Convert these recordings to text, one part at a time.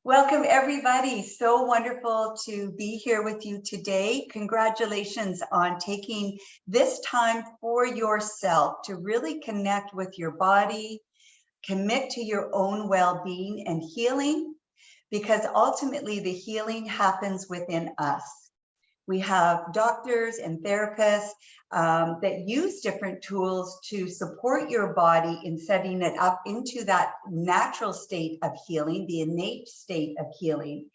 Welcome, everybody. So wonderful to be here with you today. Congratulations on taking this time for yourself to really connect with your body, commit to your own well-being and healing, because ultimately the healing happens within us. We have doctors and therapists that use different tools to support your body in setting it up into that natural state of healing, the innate state of healing.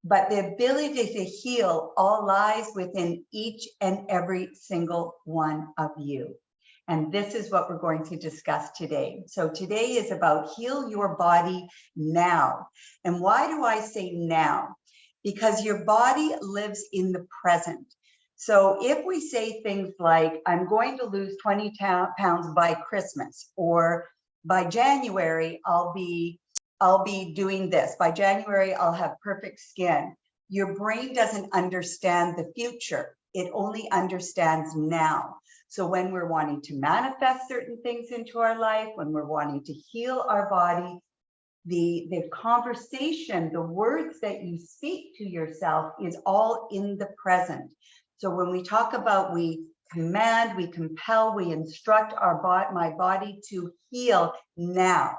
But the ability to heal all lies within each and every single one of you. And this is what we're going to discuss today. So today is about heal your body now. And why do I say now? Because your body lives in the present. So if we say things like, I'm going to lose 20 pounds by Christmas, or by January, I'll be doing this. By January, I'll have perfect skin. Your brain doesn't understand the future. It only understands now. So when we're wanting to manifest certain things into our life, when we're wanting to heal our body, the conversation, the words that you speak to yourself is all in the present. So when we talk about we command, we compel, we instruct my body to heal now.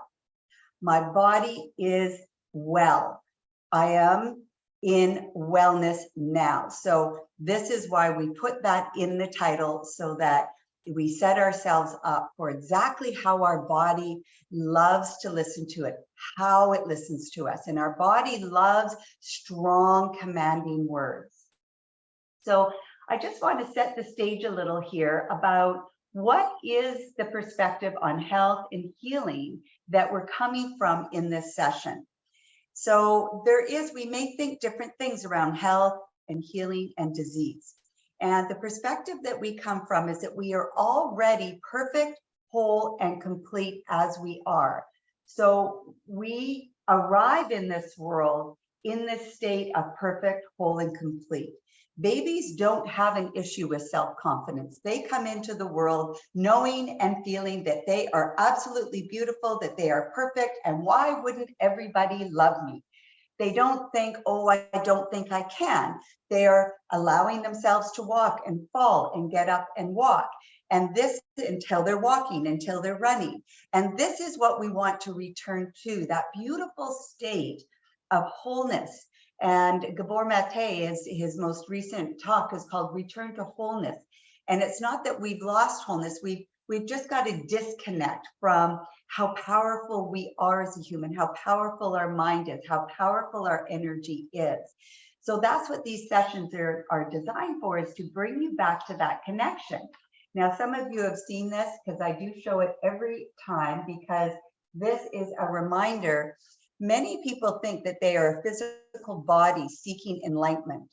My body is well. I am in wellness now. So this is why we put that in the title, so that we set ourselves up for exactly how our body loves to listen to it, how it listens to us. And our body loves strong, commanding words. So I just want to set the stage a little here about what is the perspective on health and healing that we're coming from in this session. So we may think different things around health and healing and disease. And the perspective that we come from is that we are already perfect, whole, and complete as we are. So we arrive in this world in this state of perfect, whole, and complete. Babies don't have an issue with self-confidence. They come into the world knowing and feeling that they are absolutely beautiful, that they are perfect, and why wouldn't everybody love me? They don't think, oh, I don't think I can. They are allowing themselves to walk and fall and get up and walk. And this until they're walking, until they're running. And this is what we want to return to, that beautiful state of wholeness. And Gabor Mate, his most recent talk is called Return to Wholeness. And it's not that we've lost wholeness, we've just got to disconnect from how powerful we are as a human, how powerful our mind is, how powerful our energy is. So that's what these sessions are designed for, is to bring you back to that connection. Now, some of you have seen this because I do show it every time, because this is a reminder. Many people think that they are a physical body seeking enlightenment.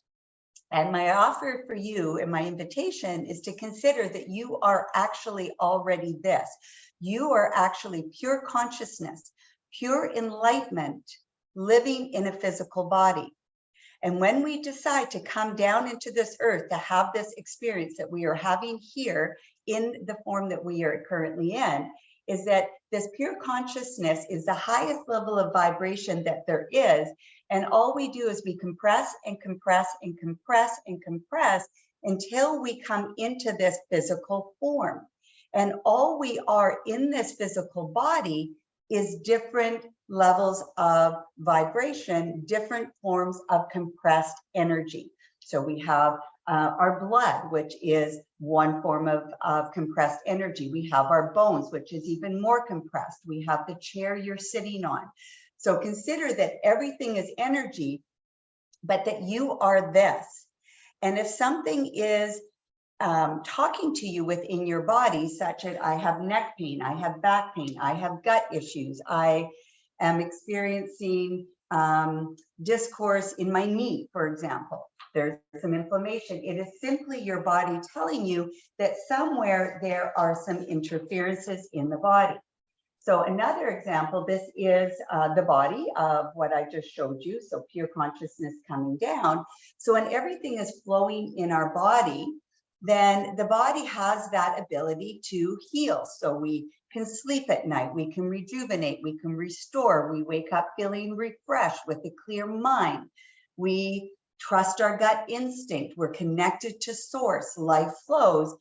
And my offer for you and my invitation is to consider that you are actually already this. You are actually pure consciousness, pure enlightenment, living in a physical body. And when we decide to come down into this earth to have this experience that we are having here in the form that we are currently in, is that this pure consciousness is the highest level of vibration that there is. And all we do is we compress and compress and compress and compress until we come into this physical form. And all we are in this physical body is different levels of vibration, different forms of compressed energy. So we have our blood, which is one form of compressed energy. We have our bones, which is even more compressed. We have the chair you're sitting on. So consider that everything is energy, but that you are this. And if something is talking to you within your body, such as I have neck pain, I have back pain, I have gut issues, I am experiencing discourse in my knee, for example, there's some inflammation. It is simply your body telling you that somewhere there are some interferences in the body. So another example, this is the body of what I just showed you. So pure consciousness coming down. So when everything is flowing in our body, then the body has that ability to heal. So we can sleep at night, we can rejuvenate, we can restore, we wake up feeling refreshed with a clear mind. We trust our gut instinct, we're connected to source, life flows.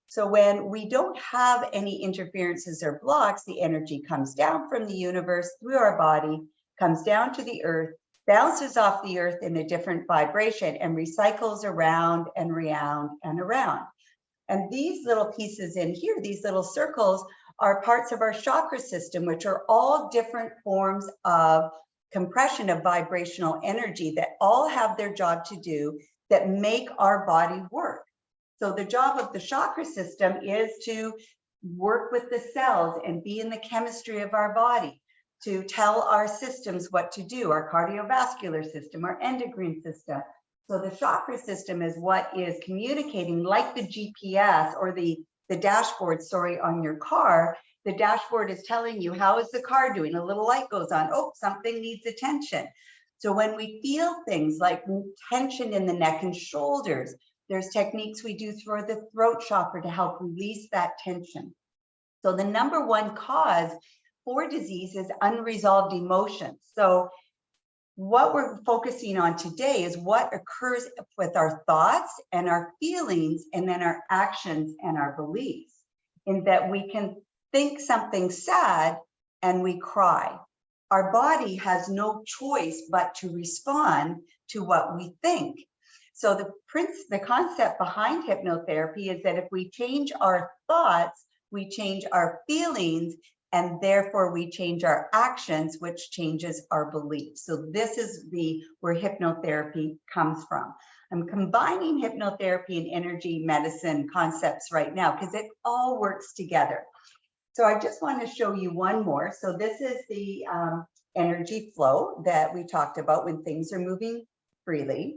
So when we don't have any interferences or blocks, the energy comes down from the universe through our body, comes down to the earth, bounces off the earth in a different vibration and recycles around and around and around. And these little pieces in here, these little circles, are parts of our chakra system, which are all different forms of compression of vibrational energy that all have their job to do that make our body work. So the job of the chakra system is to work with the cells and be in the chemistry of our body, to tell our systems what to do, our cardiovascular system, our endocrine system. So the chakra system is what is communicating, like the GPS or the dashboard, sorry, on your car. The dashboard is telling you, how is the car doing? A little light goes on, oh, something needs attention. So when we feel things like tension in the neck and shoulders, there's techniques we do through the throat chakra to help release that tension. So the number one cause for disease is unresolved emotions. So what we're focusing on today is what occurs with our thoughts and our feelings, and then our actions and our beliefs, in that we can think something sad and we cry. Our body has no choice but to respond to what we think. So the concept behind hypnotherapy is that if we change our thoughts, we change our feelings, and therefore we change our actions, which changes our beliefs. So this is where hypnotherapy comes from. I'm combining hypnotherapy and energy medicine concepts right now because it all works together. So I just want to show you one more. So this is the energy flow that we talked about when things are moving freely.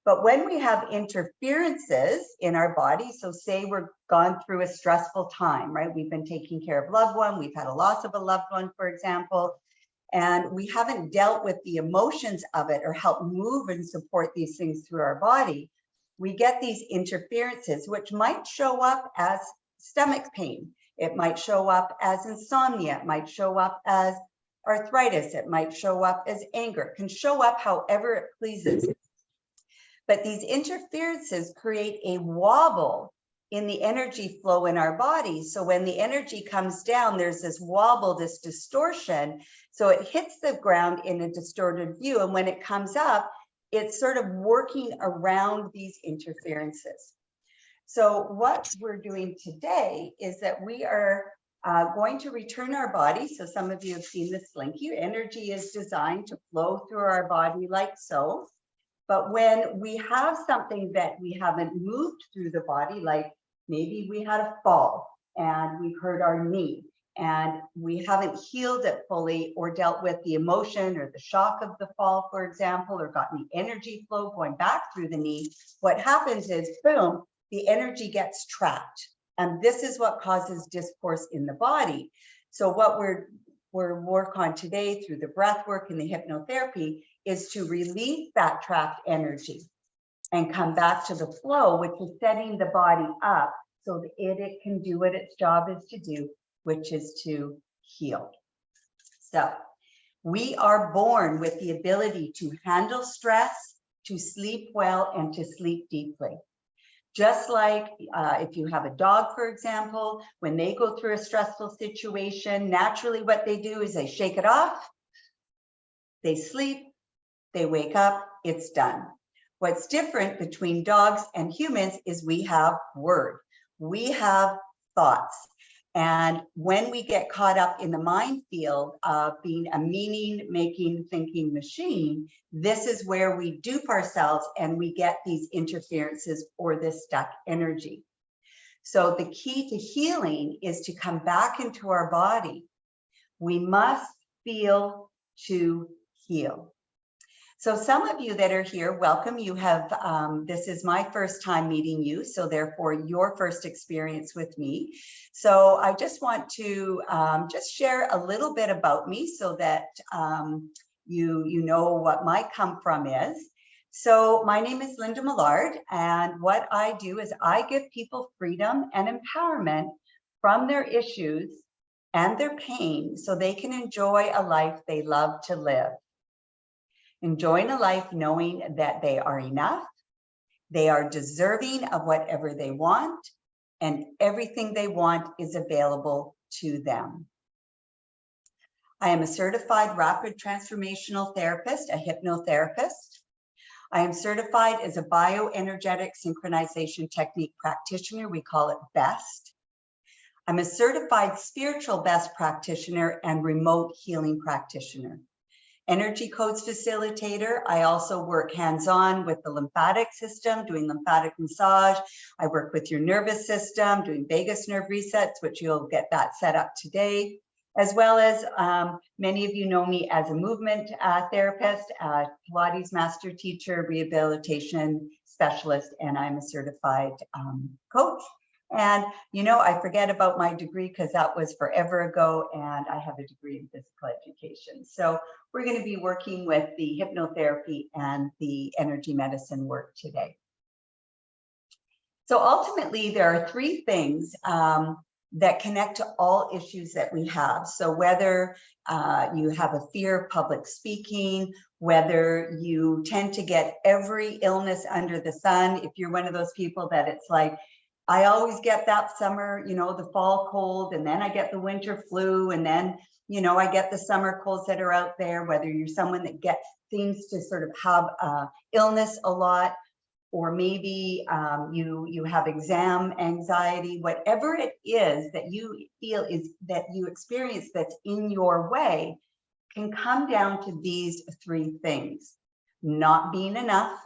But when we have interferences in our body, so say we're gone through a stressful time, right? We've been taking care of a loved one, we've had a loss of a loved one, for example, and we haven't dealt with the emotions of it or helped move and support these things through our body, we get these interferences, which might show up as stomach pain. It might show up as insomnia. It might show up as arthritis. It might show up as anger. It can show up however it pleases. But these interferences create a wobble in the energy flow in our body. So when the energy comes down, there's this wobble, this distortion. So it hits the ground in a distorted view. And when it comes up, it's sort of working around these interferences. So what we're doing today is that we are going to return our body. So some of you have seen the slinky. Energy is designed to flow through our body like so. But when we have something that we haven't moved through the body, like maybe we had a fall and we hurt our knee and we haven't healed it fully or dealt with the emotion or the shock of the fall, for example, or gotten the energy flow going back through the knee, what happens is, boom, the energy gets trapped. And this is what causes discourse in the body. So what we're work on today through the breath work and the hypnotherapy is to release that trapped energy and come back to the flow, which is setting the body up so that it can do what its job is to do, which is to heal. So we are born with the ability to handle stress, to sleep well, and to sleep deeply. Just like if you have a dog, for example, when they go through a stressful situation, naturally what they do is they shake it off, they sleep, they wake up, it's done. What's different between dogs and humans is we have word, we have thoughts. And when we get caught up in the minefield of being a meaning-making, thinking machine, this is where we dupe ourselves and we get these interferences or this stuck energy. So the key to healing is to come back into our body. We must feel to heal. So some of you that are here, welcome. You have, this is my first time meeting you, so therefore your first experience with me. So I just want to just share a little bit about me so that you know what my come from is. So my name is Linda Millard, and what I do is I give people freedom and empowerment from their issues and their pain so they can enjoy a life they love to live. Enjoying a life knowing that they are enough, they are deserving of whatever they want, and everything they want is available to them. I am a certified rapid transformational therapist, a hypnotherapist. I am certified as a bioenergetic synchronization technique practitioner. We call it BEST. I'm a certified spiritual BEST practitioner and remote healing practitioner. Energy codes facilitator. I also work hands-on with the lymphatic system, doing lymphatic massage. I work with your nervous system, doing vagus nerve resets, which you'll get that set up today, as well as many of you know me as a movement therapist, Pilates master teacher, rehabilitation specialist, and I'm a certified coach. And, you know, I forget about my degree because that was forever ago, and I have a degree in physical education. So we're going to be working with the hypnotherapy and the energy medicine work today. So ultimately, there are three things that connect to all issues that we have. So whether you have a fear of public speaking, whether you tend to get every illness under the sun, if you're one of those people that it's like, I always get that summer, you know, the fall cold, and then I get the winter flu, and then, you know, I get the summer colds that are out there, whether you're someone that seems to sort of have illness a lot, or maybe you have exam anxiety, whatever it is that you feel is that you experience that's in your way can come down to these three things: not being enough,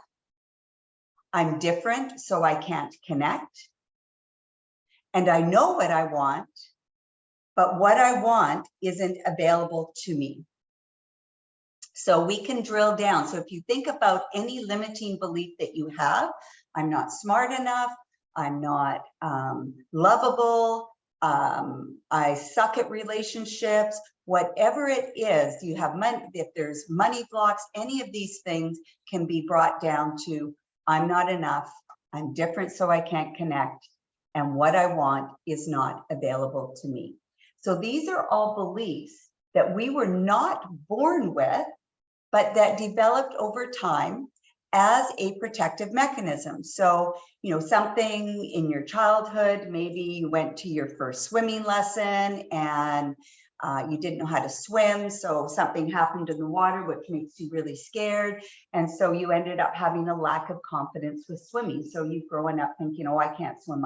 I'm different, so I can't connect, and I know what I want, but what I want isn't available to me. So we can drill down. So if you think about any limiting belief that you have, I'm not smart enough, I'm not lovable, I suck at relationships, whatever it is, you have money, if there's money blocks, any of these things can be brought down to, I'm not enough, I'm different so I can't connect, and what I want is not available to me. So these are all beliefs that we were not born with, but that developed over time as a protective mechanism. So, you know, something in your childhood, maybe you went to your first swimming lesson and you didn't know how to swim, so something happened in the water which makes you really scared, and so you ended up having a lack of confidence with swimming. So you've grown up thinking, oh, I can't swim,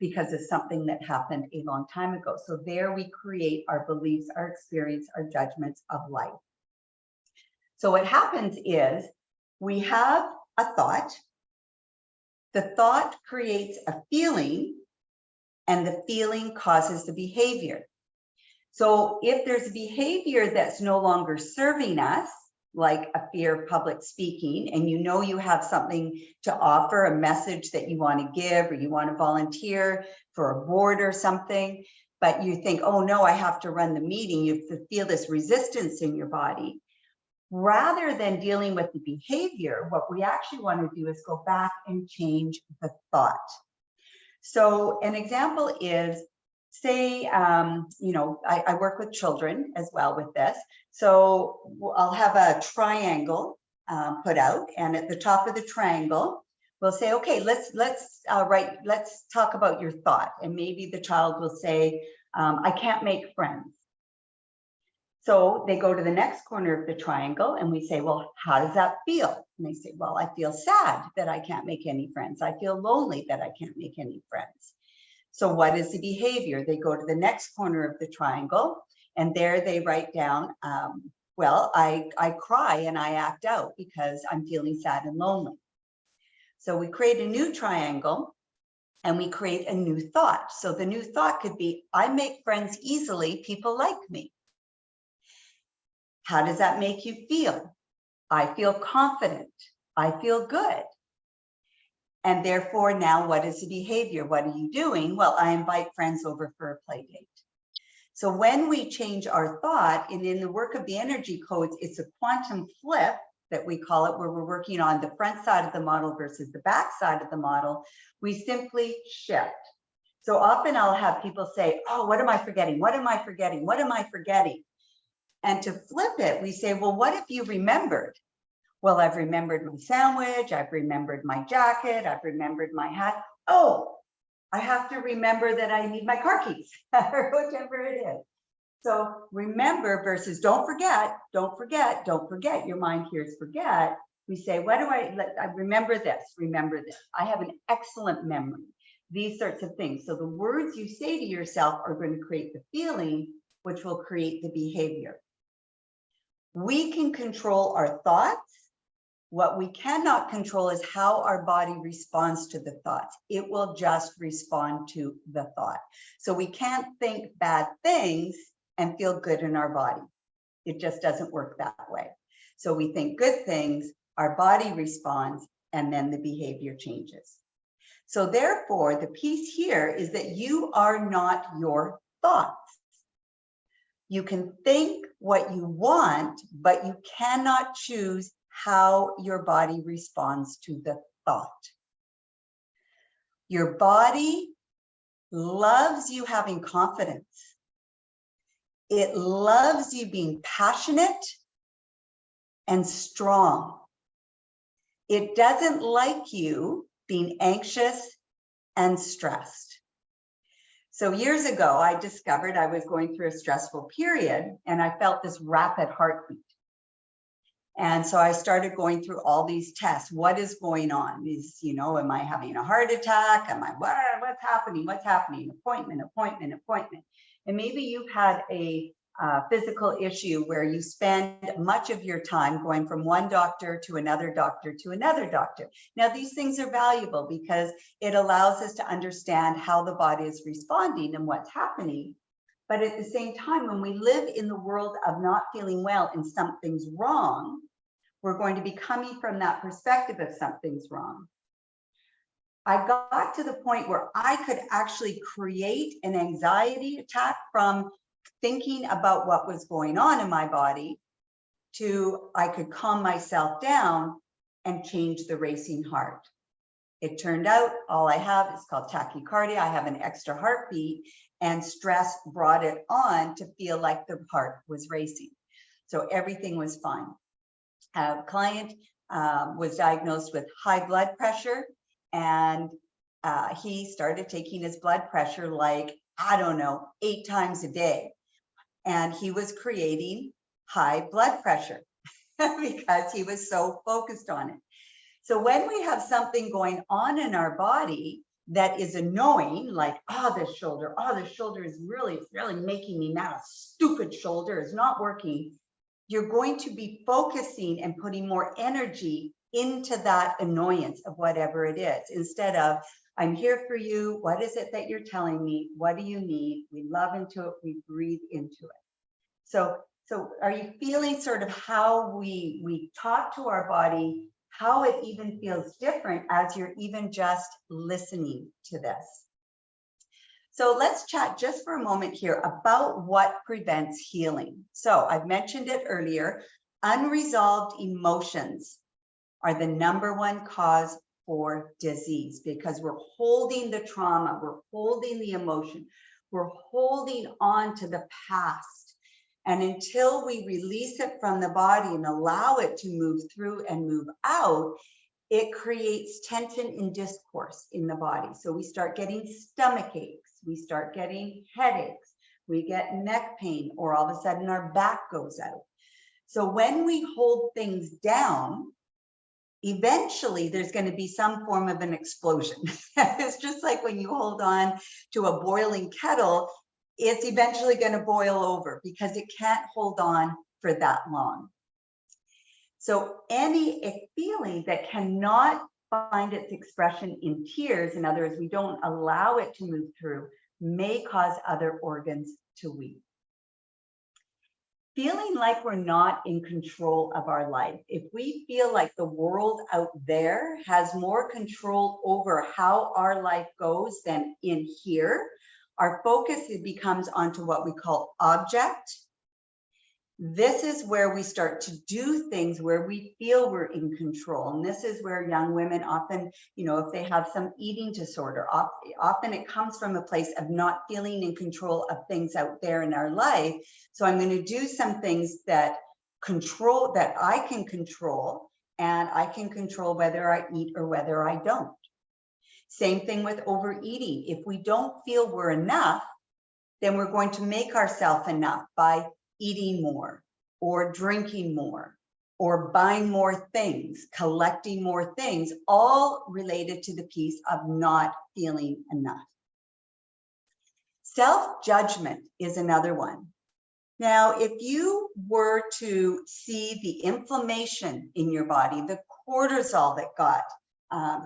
because of something that happened a long time ago. So there we create our beliefs, our experience, our judgments of life. So what happens is we have a thought, the thought creates a feeling, and the feeling causes the behavior. So if there's a behavior that's no longer serving us, like a fear of public speaking, and you know you have something to offer, a message that you want to give, or you want to volunteer for a board or something, but you think, oh no, I have to run the meeting, you feel this resistance in your body. Rather than dealing with the behavior, what we actually want to do is go back and change the thought. So an example is, say, you know, I work with children as well with this. So I'll have a triangle put out, and at the top of the triangle, we'll say, okay, let's talk about your thought. And maybe the child will say, I can't make friends. So they go to the next corner of the triangle and we say, well, how does that feel? And they say, well, I feel sad that I can't make any friends. I feel lonely that I can't make any friends. So what is the behavior? They go to the next corner of the triangle and there they write down, well, I cry and I act out because I'm feeling sad and lonely. So we create a new triangle and we create a new thought. So the new thought could be, I make friends easily, people like me. How does that make you feel? I feel confident. I feel good. And therefore, now what is the behavior? What are you doing? Well, I invite friends over for a play date. So when we change our thought, and in the work of the energy codes, it's a quantum flip that we call it, where we're working on the front side of the model versus the back side of the model, we simply shift. So often I'll have people say, oh, what am I forgetting? What am I forgetting? What am I forgetting? And to flip it, we say, well, what if you remembered? Well, I've remembered my sandwich, I've remembered my jacket, I've remembered my hat. Oh, I have to remember that I need my car keys or whatever it is. So remember versus don't forget, don't forget, don't forget. Your mind hears forget. We say, what do I remember this, remember this. I have an excellent memory. These sorts of things. So the words you say to yourself are going to create the feeling, which will create the behavior. We can control our thoughts. What we cannot control is how our body responds to the thoughts. It will just respond to the thought. So we can't think bad things and feel good in our body. It just doesn't work that way. So we think good things, our body responds, and then the behavior changes. So therefore, the piece here is that you are not your thoughts. You can think what you want, but you cannot choose how your body responds to the thought. Your body loves you having confidence. It loves you being passionate and strong. It doesn't like you being anxious and stressed. So years ago, I discovered I was going through a stressful period and I felt this rapid heartbeat. And so I started going through all these tests. What is going on? Is, am I having a heart attack? Am I, what's happening? What's happening? Appointment, appointment, appointment. And maybe you've had a physical issue where you spend much of your time going from one doctor to another doctor to another doctor. Now, these things are valuable because it allows us to understand how the body is responding and what's happening. But at the same time, when we live in the world of not feeling well and something's wrong, we're going to be coming from that perspective of something's wrong. I got to the point where I could actually create an anxiety attack from thinking about what was going on in my body to I could calm myself down and change the racing heart. It turned out all I have is called tachycardia. I have an extra heartbeat, and stress brought it on to feel like the heart was racing. So everything was fine. A client was diagnosed with high blood pressure, and he started taking his blood pressure like, 8 times a day. And he was creating high blood pressure because he was so focused on it. So when we have something going on in our body that is annoying, like, this shoulder is really making me mad. A stupid shoulder is not working. You're going to be focusing and putting more energy into that annoyance of whatever it is, instead of, I'm here for you. What is it that you're telling me? What do you need? We love into it. We breathe into it. So are you feeling sort of how we talk to our body, how it even feels different as you're even just listening to this? So let's chat just for a moment here about what prevents healing. So I've mentioned it earlier, unresolved emotions are the #1 cause for disease because we're holding the trauma, we're holding the emotion, we're holding on to the past. And until we release it from the body and allow it to move through and move out, it creates tension and discourse in the body. So we start getting stomach aches, we start getting headaches, we get neck pain, or all of a sudden our back goes out. So when we hold things down, eventually there's going to be some form of an explosion. It's just like when you hold on to a boiling kettle, it's eventually going to boil over because it can't hold on for that long. So any feeling that cannot find its expression in tears, in other words, we don't allow it to move through, may cause other organs to weep. Feeling like we're not in control of our life. If we feel like the world out there has more control over how our life goes than in here, our focus becomes onto what we call object This is where we start to do things where we feel we're in control. And this is where young women often, if they have some eating disorder, often it comes from a place of not feeling in control of things out there in our life. So I'm going to do some things that I can control, and I can control whether I eat or whether I don't. Same thing with overeating. If we don't feel we're enough, then we're going to make ourselves enough by eating more or drinking more or buying more things, collecting more things, all related to the piece of not feeling enough. Self-judgment is another one. Now, if you were to see the inflammation in your body, the cortisol that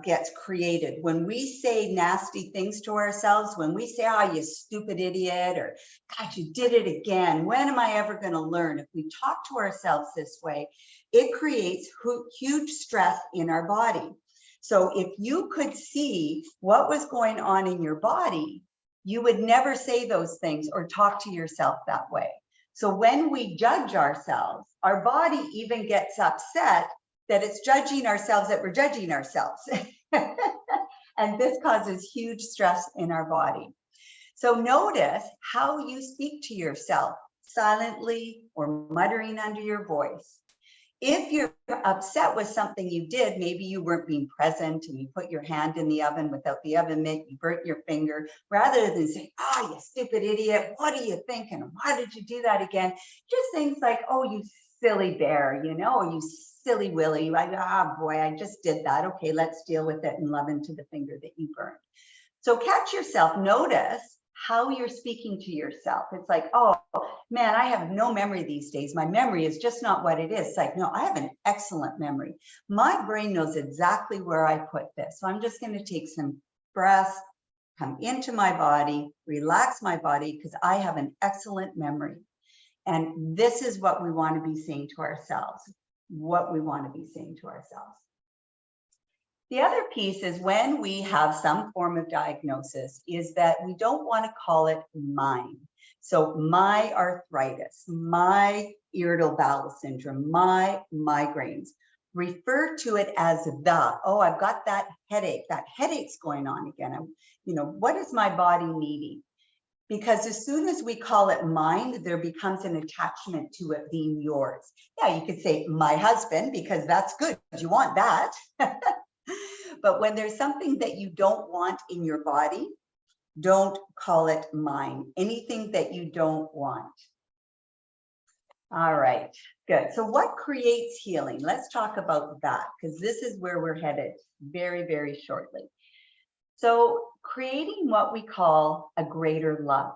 gets created when we say nasty things to ourselves, when we say, "Oh, you stupid idiot," or "God, you did it again. When am I ever going to learn?" If we talk to ourselves this way, it creates huge stress in our body. So if you could see what was going on in your body, you would never say those things or talk to yourself that way. So when we judge ourselves, our body even gets upset that it's judging ourselves, that we're judging ourselves. And this causes huge stress in our body. So notice how you speak to yourself, silently or muttering under your voice. If you're upset with something you did, maybe you weren't being present and you put your hand in the oven without the oven mitt, you burnt your finger, rather than saying, "Ah, you stupid idiot, what are you thinking? Why did you do that again?" Just things like, "Oh, you silly bear, you silly Willy, boy, I just did that. Okay, let's deal with it and love into the finger that you burned." So catch yourself, notice how you're speaking to yourself. It's like, "Oh man, I have no memory these days. My memory is just not what it is." It's like, no, I have an excellent memory. My brain knows exactly where I put this. So I'm just going to take some breaths, come into my body, relax my body, because I have an excellent memory. And this is what we want to be saying to ourselves, The other piece is when we have some form of diagnosis is that we don't want to call it mine. So my arthritis, my irritable bowel syndrome, my migraines, refer to it as "Oh, I've got that headache. That headache's going on again. What is my body needing?" Because as soon as we call it mine, there becomes an attachment to it being yours. Yeah, you could say "my husband," because that's good. You want that. But when there's something that you don't want in your body, don't call it mine. Anything that you don't want. All right, good. So what creates healing? Let's talk about that, because this is where we're headed very, very shortly. So creating what we call a greater love.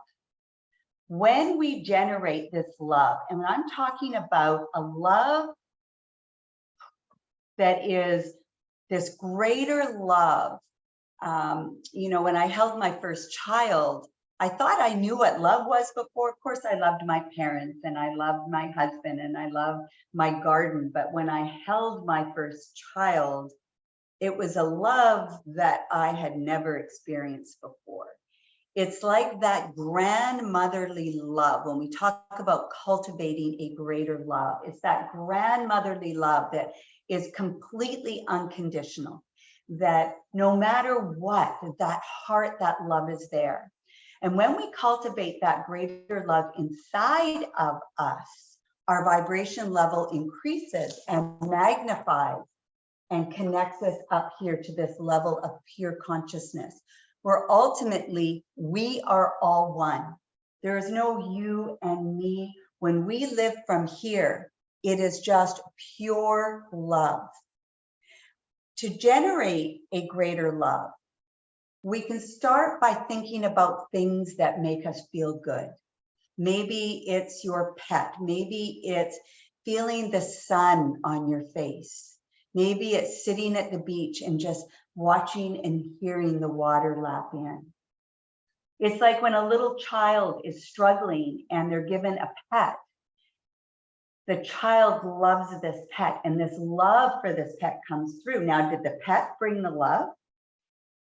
When we generate this love, and I'm talking about a love that is this greater love. When I held my first child, I thought I knew what love was before. Of course, I loved my parents and I loved my husband and I loved my garden. But when I held my first child, it was a love that I had never experienced before. It's like that grandmotherly love. When we talk about cultivating a greater love, it's that grandmotherly love that is completely unconditional, that no matter what, that heart, that love is there. And when we cultivate that greater love inside of us, our vibration level increases and magnifies and connects us up here to this level of pure consciousness, where ultimately we are all one. There is no you and me. When we live from here, it is just pure love. To generate a greater love, we can start by thinking about things that make us feel good. Maybe it's your pet. Maybe it's feeling the sun on your face. Maybe it's sitting at the beach and just watching and hearing the water lap in. It's like when a little child is struggling and they're given a pet. The child loves this pet and this love for this pet comes through. Now, did the pet bring the love?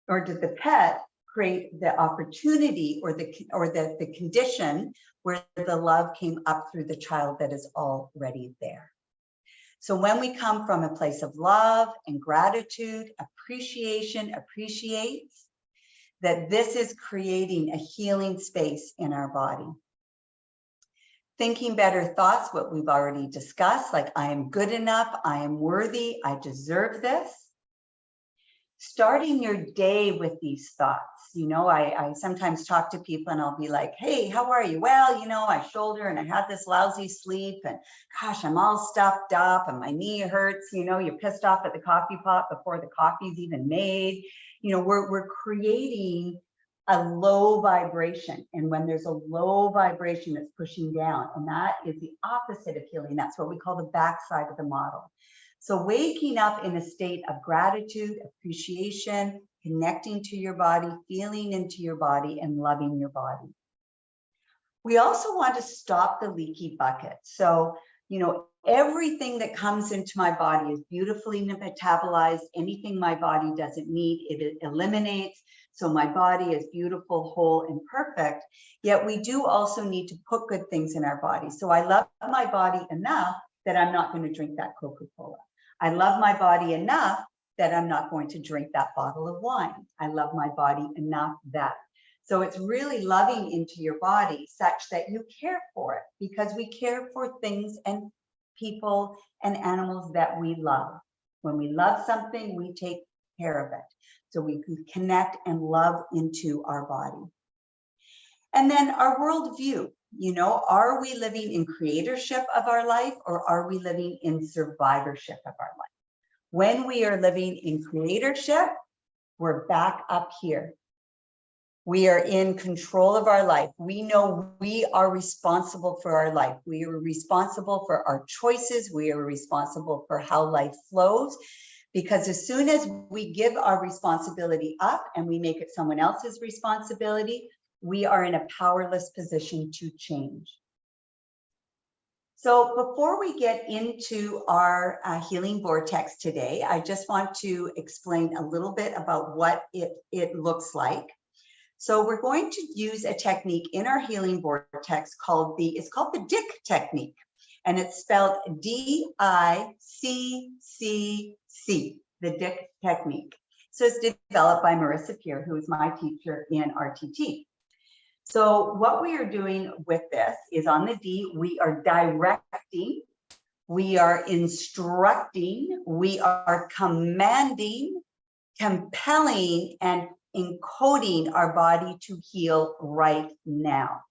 Or did the pet create the opportunity or the condition where the love came up through the child that is already there. So when we come from a place of love and gratitude, appreciation, appreciates, that this is creating a healing space in our body. Thinking better thoughts, what we've already discussed, like I am good enough, I am worthy, I deserve this. Starting your day with these thoughts. You know, I sometimes talk to people and I'll be like, hey, how are you? Well, you know, I shoulder and I had this lousy sleep and gosh, I'm all stuffed up and my knee hurts. You know, you're pissed off at the coffee pot before the coffee's even made. You know, we're creating a low vibration. And when there's a low vibration, it's pushing down. And that is the opposite of healing. That's what we call the backside of the model. So waking up in a state of gratitude, appreciation, connecting to your body, feeling into your body, and loving your body. We also want to stop the leaky bucket. So, you know, everything that comes into my body is beautifully metabolized. Anything my body doesn't need, it eliminates. So my body is beautiful, whole, and perfect. Yet we do also need to put good things in our body. So I love my body enough that I'm not going to drink that Coca-Cola. I love my body enough that I'm not going to drink that bottle of wine. I love my body enough that. So it's really loving into your body such that you care for it, because we care for things and people and animals that we love. When we love something, we take care of it. So we can connect and love into our body. And then our worldview. You know, are we living in creatorship of our life, or are we living in survivorship of our life? When we are living in creatorship, we're back up here. We are in control of our life. We know we are responsible for our life. We are responsible for our choices. We are responsible for how life flows. Because as soon as we give our responsibility up and we make it someone else's responsibility, we are in a powerless position to change. So before we get into our healing vortex today, I just want to explain a little bit about what it looks like. So we're going to use a technique in our healing vortex called the Dick technique, and it's spelled D-I-C-C-C, the Dick technique. So it's developed by Marissa Peer, who is my teacher in RTT. So what we are doing with this is on the D, we are directing, we are instructing, we are commanding, compelling, and encoding our body to heal right now.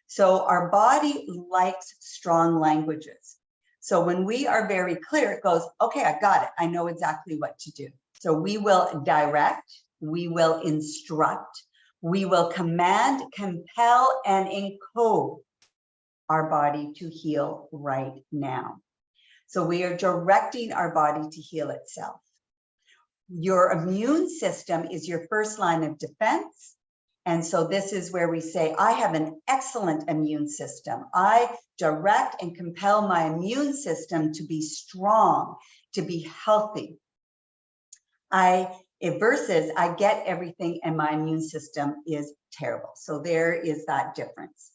So our body likes strong languages. So when we are very clear, it goes, okay, I got it. I know exactly what to do. So we will direct, we will instruct, we will command, compel, and encode our body to heal right now. So we are directing our body to heal itself. Your immune system is your first line of defense. And so this is where we say, I have an excellent immune system. I direct and compel my immune system to be strong, to be healthy. Versus I get everything and my immune system is terrible. So there is that difference.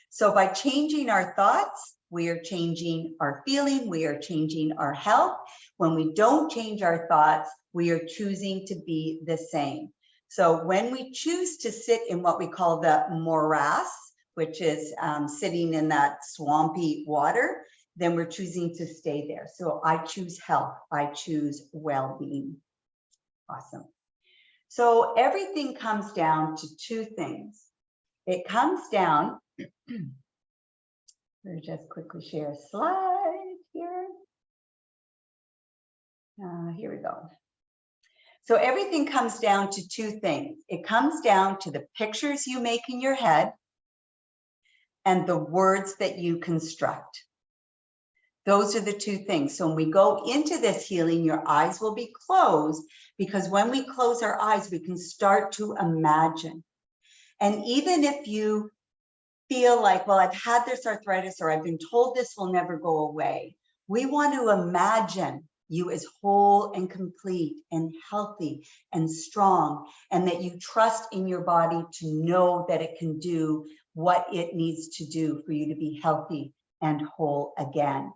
So by changing our thoughts, we are changing our feeling, we are changing our health. When we don't change our thoughts, we are choosing to be the same. So when we choose to sit in what we call the morass, which is sitting in that swampy water, then we're choosing to stay there. So I choose health, I choose well-being. Awesome. So everything comes down to two things. It comes down, we'll just quickly share a slide here. Here we go. So everything comes down to two things. It comes down to the pictures you make in your head and the words that you construct. Those are the two things. So when we go into this healing, your eyes will be closed, because when we close our eyes, we can start to imagine. And even if you feel like, well, I've had this arthritis or I've been told this will never go away, we want to imagine you as whole and complete and healthy and strong, and that you trust in your body to know that it can do what it needs to do for you to be healthy and whole again.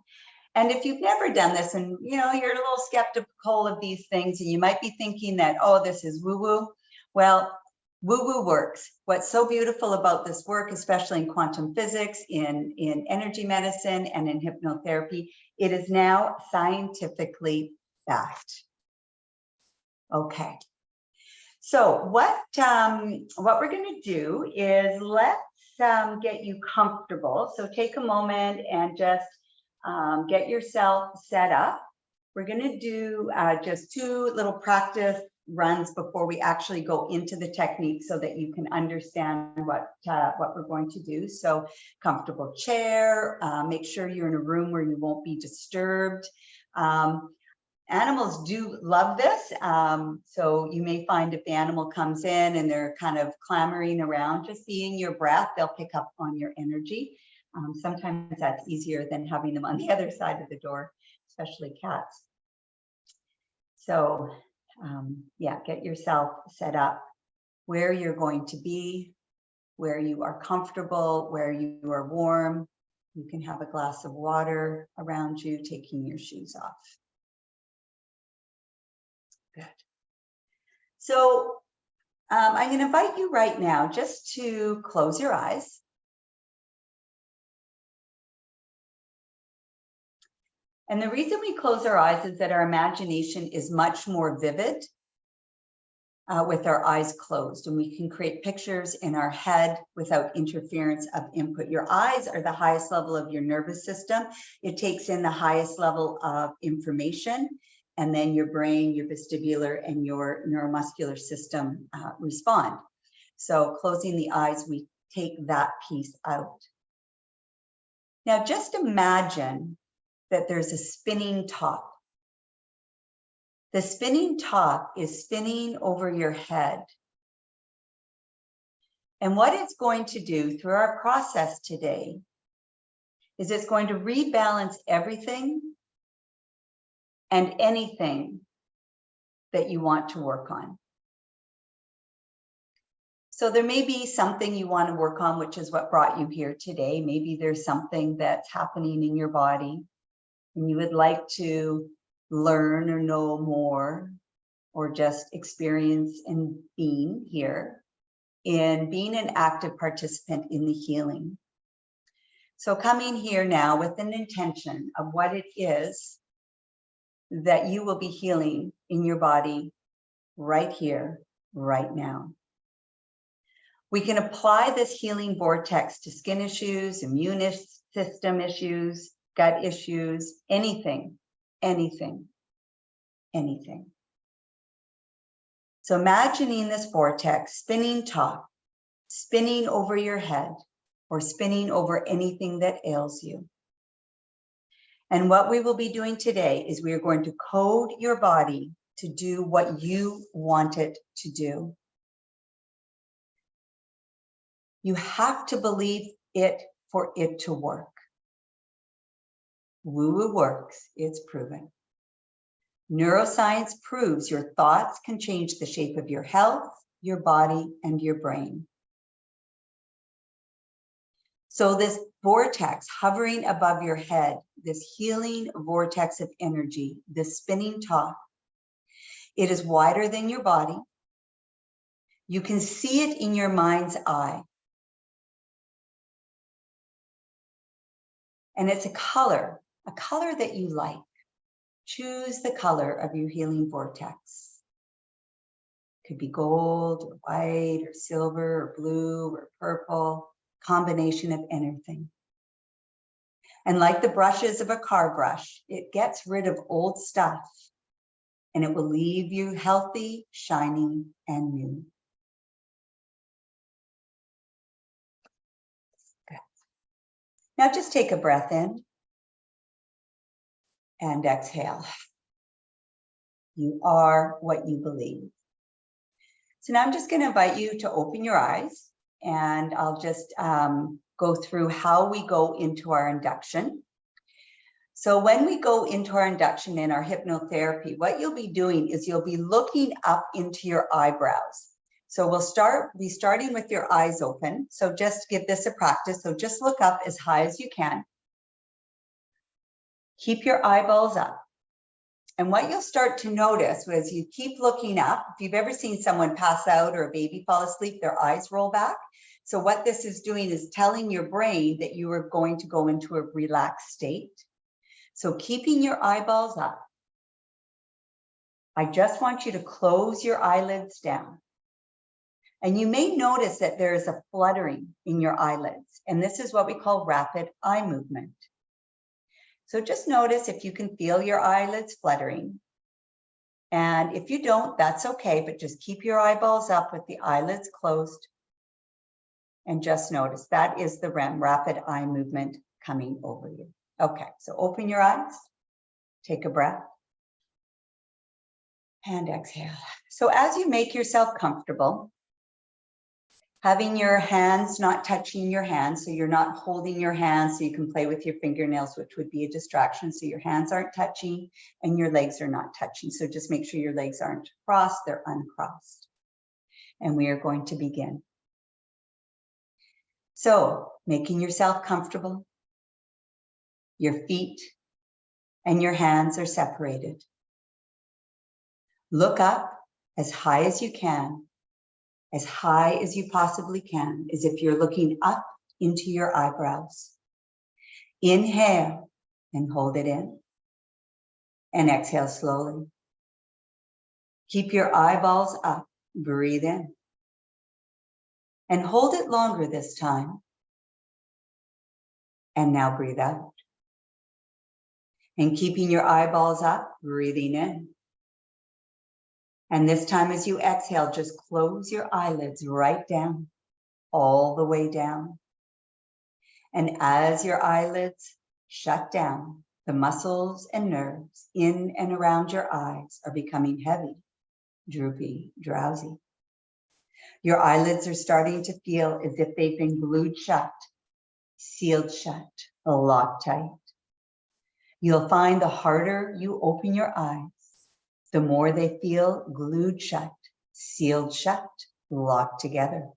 And if you've never done this and you're a little skeptical of these things and you might be thinking that, oh, this is woo-woo, well, woo-woo works. What's so beautiful about this work, especially in quantum physics, in energy medicine, and in hypnotherapy, it is now scientifically backed. Okay. So what we're going to do is let's get you comfortable. So take a moment and just get yourself set up. We're going to do just 2 little practice runs before we actually go into the technique so that you can understand what we're going to do. So comfortable chair, make sure you're in a room where you won't be disturbed. Animals do love this. So you may find if the animal comes in and they're kind of clamoring around, just seeing your breath, they'll pick up on your energy. Sometimes that's easier than having them on the other side of the door, especially cats. So yeah, get yourself set up where you're going to be, where you are comfortable, where you are warm. You can have a glass of water around you, taking your shoes off. Good. So I'm going to invite you right now just to close your eyes. And the reason we close our eyes is that our imagination is much more vivid with our eyes closed, and we can create pictures in our head without interference of input. Your eyes are the highest level of your nervous system. It takes in the highest level of information, and then your brain, your vestibular, and your neuromuscular system respond. So closing the eyes, we take that piece out. Now just imagine that there's a spinning top. The spinning top is spinning over your head. And what it's going to do through our process today is it's going to rebalance everything and anything that you want to work on. So there may be something you want to work on, which is what brought you here today. Maybe there's something that's happening in your body and you would like to learn or know more, or just experience in being here, in being an active participant in the healing. So coming here now with an intention of what it is that you will be healing in your body right here, right now. We can apply this healing vortex to skin issues, immune system issues, gut issues, anything. Anything. So imagining this vortex spinning top, spinning over your head, or spinning over anything that ails you. And what we will be doing today is we are going to code your body to do what you want it to do. You have to believe it for it to work. Woo-woo works, it's proven. Neuroscience proves your thoughts can change the shape of your health, your body, and your brain. So this vortex hovering above your head, this healing vortex of energy, this spinning top, it is wider than your body. You can see it in your mind's eye. And it's a color that you like. Choose the color of your healing vortex. Could be gold or white or silver or blue or purple, combination of anything. And like the brushes of a car brush, it gets rid of old stuff and it will leave you healthy, shiny, and new. Good. Now just take a breath in and exhale. You are what you believe. So now I'm just going to invite you to open your eyes, and I'll just go through how we go into our induction. So when we go into our induction and our hypnotherapy, what you'll be doing is you'll be looking up into your eyebrows. So we'll be starting with your eyes open. So just give this a practice. So just look up as high as you can. Keep your eyeballs up. And what you'll start to notice as you keep looking up, if you've ever seen someone pass out or a baby fall asleep, their eyes roll back. So what this is doing is telling your brain that you are going to go into a relaxed state. So keeping your eyeballs up, I just want you to close your eyelids down. And you may notice that there is a fluttering in your eyelids. And this is what we call rapid eye movement. So just notice if you can feel your eyelids fluttering. And if you don't, that's okay, but just keep your eyeballs up with the eyelids closed. And just notice that is the REM, rapid eye movement, coming over you. Okay, so open your eyes, take a breath, and exhale. So as you make yourself comfortable, having your hands not touching your hands, so you're not holding your hands so you can play with your fingernails, which would be a distraction. So your hands aren't touching and your legs are not touching. So just make sure your legs aren't crossed, they're uncrossed. And we are going to begin. So making yourself comfortable, your feet and your hands are separated. Look up as high as you can, as high as you possibly can, as if you're looking up into your eyebrows. Inhale and hold it in, and exhale slowly. Keep your eyeballs up, breathe in, and hold it longer this time. And now breathe out. And keeping your eyeballs up, breathing in. And this time as you exhale, just close your eyelids right down, all the way down. And as your eyelids shut down, the muscles and nerves in and around your eyes are becoming heavy, droopy, drowsy. Your eyelids are starting to feel as if they've been glued shut, sealed shut, locked tight. You'll find the harder you open your eyes, the more they feel glued shut, sealed shut, locked together.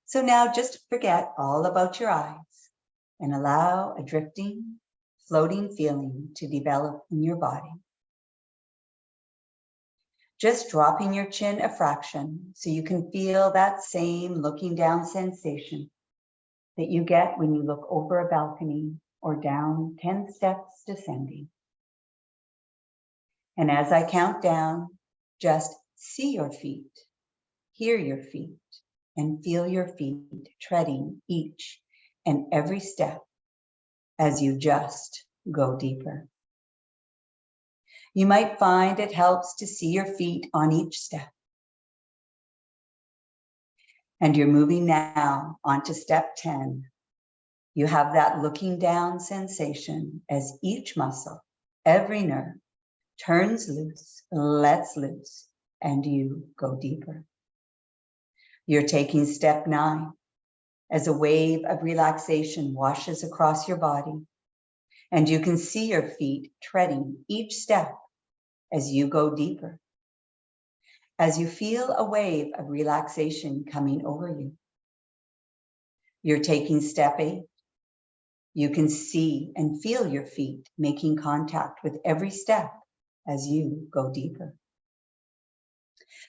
So now just forget all about your eyes and allow a drifting, floating feeling to develop in your body. Just dropping your chin a fraction so you can feel that same looking down sensation that you get when you look over a balcony or down 10 steps descending. And as I count down, just see your feet, hear your feet, and feel your feet treading each and every step as you just go deeper. You might find it helps to see your feet on each step. And you're moving now onto step 10. You have that looking down sensation as each muscle, every nerve, turns loose, lets loose, and you go deeper. You're taking step 9 as a wave of relaxation washes across your body, and you can see your feet treading each step as you go deeper. As you feel a wave of relaxation coming over you, you're taking step 8. You can see and feel your feet making contact with every step as you go deeper.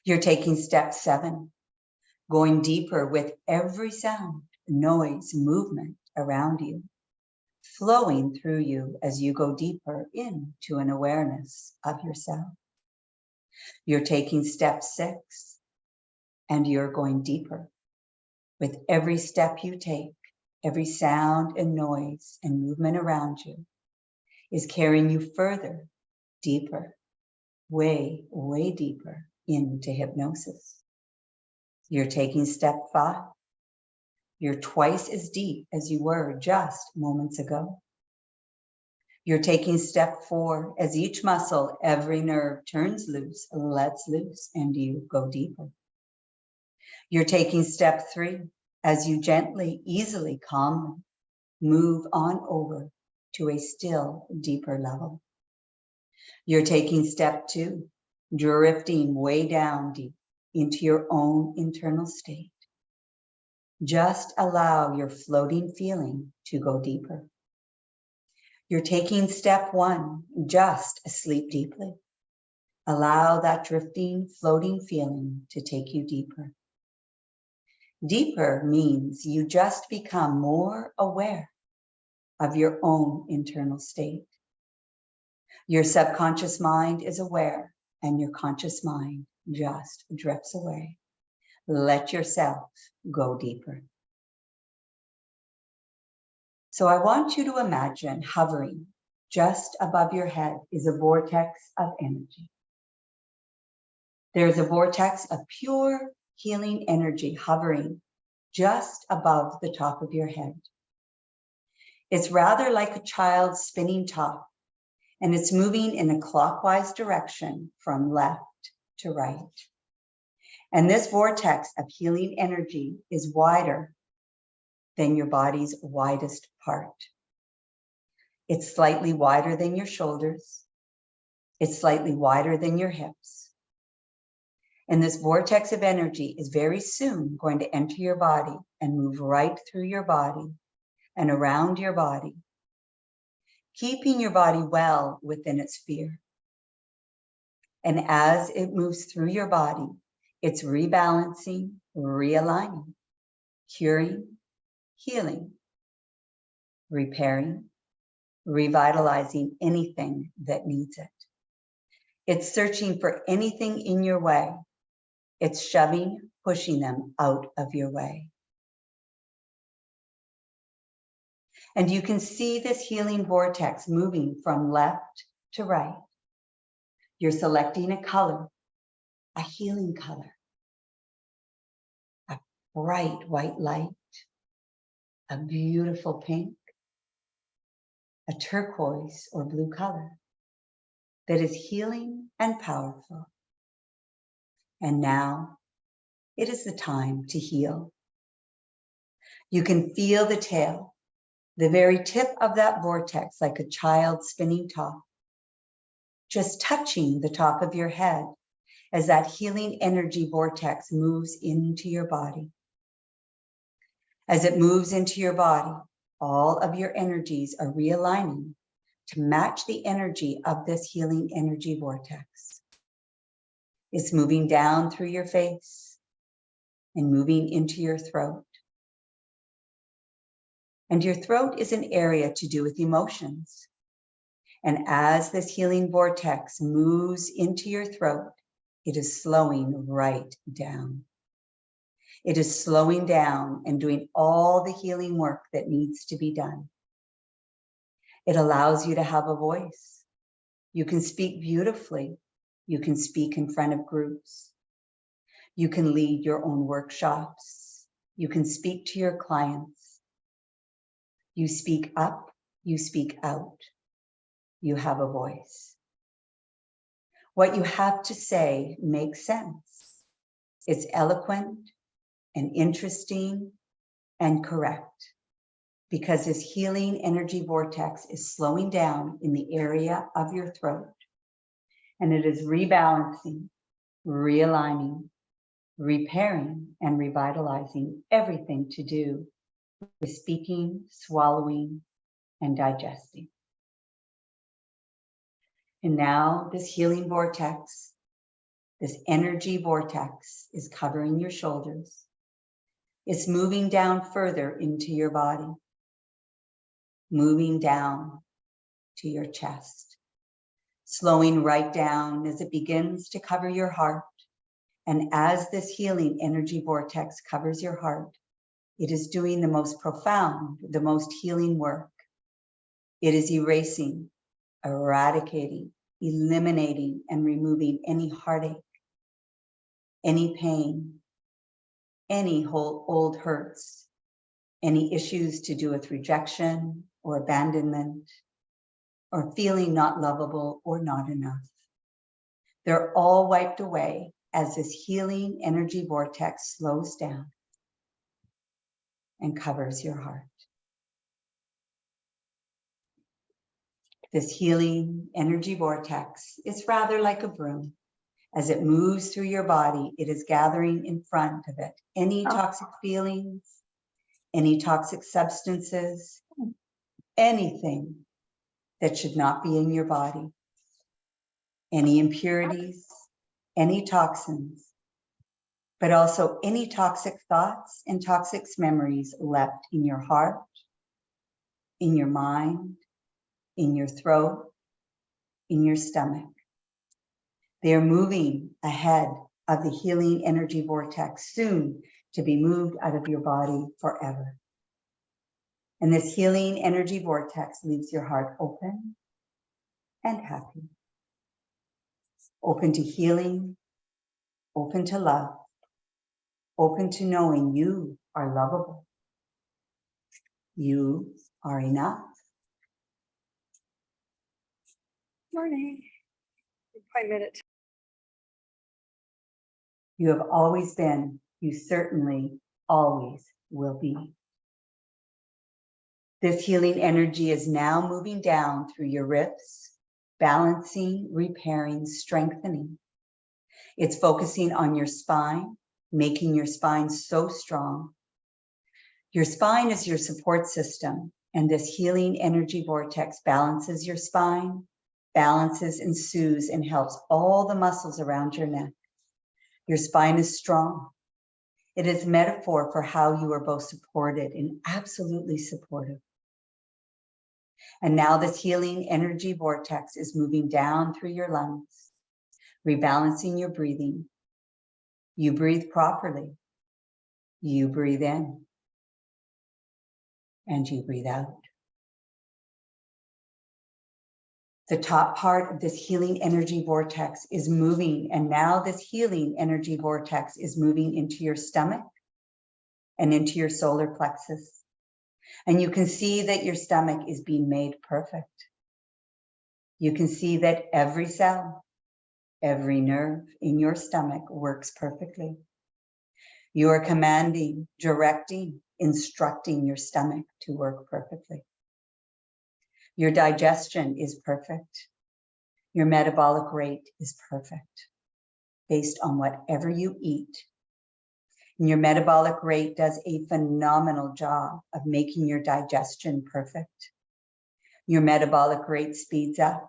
You're taking step 7, going deeper with every sound, noise, movement around you, flowing through you as you go deeper into an awareness of yourself. You're taking step 6, and you're going deeper. With every step you take, every sound and noise and movement around you is carrying you further, deeper, way, way deeper into hypnosis. You're taking step 5. You're twice as deep as you were just moments ago. You're taking step 4 as each muscle, every nerve turns loose, lets loose, and you go deeper. You're taking step 3 as you gently, easily, calmly move on over to a still deeper level. You're taking step 2, drifting way down deep into your own internal state. Just allow your floating feeling to go deeper. You're taking step 1, just sleep deeply. Allow that drifting, floating feeling to take you deeper. Deeper means you just become more aware of your own internal state. Your subconscious mind is aware, and your conscious mind just drifts away. Let yourself go deeper. So I want you to imagine hovering just above your head is a vortex of energy. There's a vortex of pure healing energy hovering just above the top of your head. It's rather like a child's spinning top, and it's moving in a clockwise direction from left to right. And this vortex of healing energy is wider than your body's widest part. It's slightly wider than your shoulders. It's slightly wider than your hips. And this vortex of energy is very soon going to enter your body and move right through your body and around your body, keeping your body well within its sphere. And as it moves through your body, it's rebalancing, realigning, curing, healing, repairing, revitalizing anything that needs it. It's searching for anything in your way. It's shoving, pushing them out of your way. And you can see this healing vortex moving from left to right. You're selecting a color, a healing color, a bright white light, a beautiful pink, a turquoise or blue color that is healing and powerful. And now it is the time to heal. You can feel the tail, the very tip of that vortex, like a child spinning top, just touching the top of your head as that healing energy vortex moves into your body. As it moves into your body, all of your energies are realigning to match the energy of this healing energy vortex. It's moving down through your face and moving into your throat. And your throat is an area to do with emotions. And as this healing vortex moves into your throat, it is slowing right down. It is slowing down and doing all the healing work that needs to be done. It allows you to have a voice. You can speak beautifully. You can speak in front of groups. You can lead your own workshops. You can speak to your clients. You speak up, you speak out. You have a voice. What you have to say makes sense. It's eloquent and interesting and correct, because this healing energy vortex is slowing down in the area of your throat, and it is rebalancing, realigning, repairing, and revitalizing everything to do with speaking, swallowing, and digesting. And now this healing vortex, this energy vortex is covering your shoulders. It's moving down further into your body, moving down to your chest, slowing right down as it begins to cover your heart. And as this healing energy vortex covers your heart, it is doing the most profound, the most healing work. It is erasing, eradicating, eliminating, and removing any heartache, any pain, any old hurts, any issues to do with rejection or abandonment, or feeling not lovable or not enough. They're all wiped away as this healing energy vortex slows down and covers your heart. This healing energy vortex is rather like a broom. As it moves through your body, it is gathering in front of it any toxic feelings, any toxic substances, anything that should not be in your body, any impurities, any toxins, but also any toxic thoughts and toxic memories left in your heart, in your mind, in your throat, in your stomach. They are moving ahead of the healing energy vortex, soon to be moved out of your body forever. And this healing energy vortex leaves your heart open and happy. Open to healing, open to love, open to knowing you are lovable. You are enough. Morning. Appointment at You have always been. You certainly always will be. This healing energy is now moving down through your ribs, balancing, repairing, strengthening. It's focusing on your spine, making your spine so strong. Your spine is your support system, and this healing energy vortex balances your spine, balances and soothes and helps all the muscles around your neck. Your spine is strong. It is a metaphor for how you are both supported and absolutely supportive. And now this healing energy vortex is moving down through your lungs, rebalancing your breathing. You breathe properly. You breathe in. And you breathe out. The top part of this healing energy vortex is moving, and now this healing energy vortex is moving into your stomach and into your solar plexus. And you can see that your stomach is being made perfect. You can see that every cell, every nerve in your stomach works perfectly. You are commanding, directing, instructing your stomach to work perfectly. Your digestion is perfect. Your metabolic rate is perfect based on whatever you eat. And your metabolic rate does a phenomenal job of making your digestion perfect. Your metabolic rate speeds up.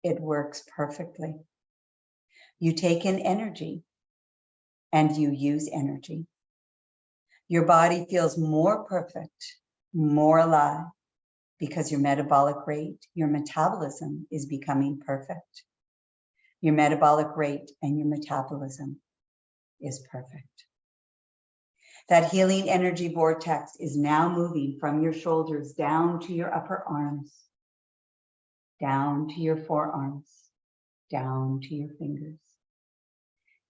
It works perfectly. You take in energy and you use energy. Your body feels more perfect, more alive, because your metabolic rate, your metabolism is becoming perfect. Your metabolic rate and your metabolism is perfect. That healing energy vortex is now moving from your shoulders down to your upper arms, down to your forearms, down to your fingers.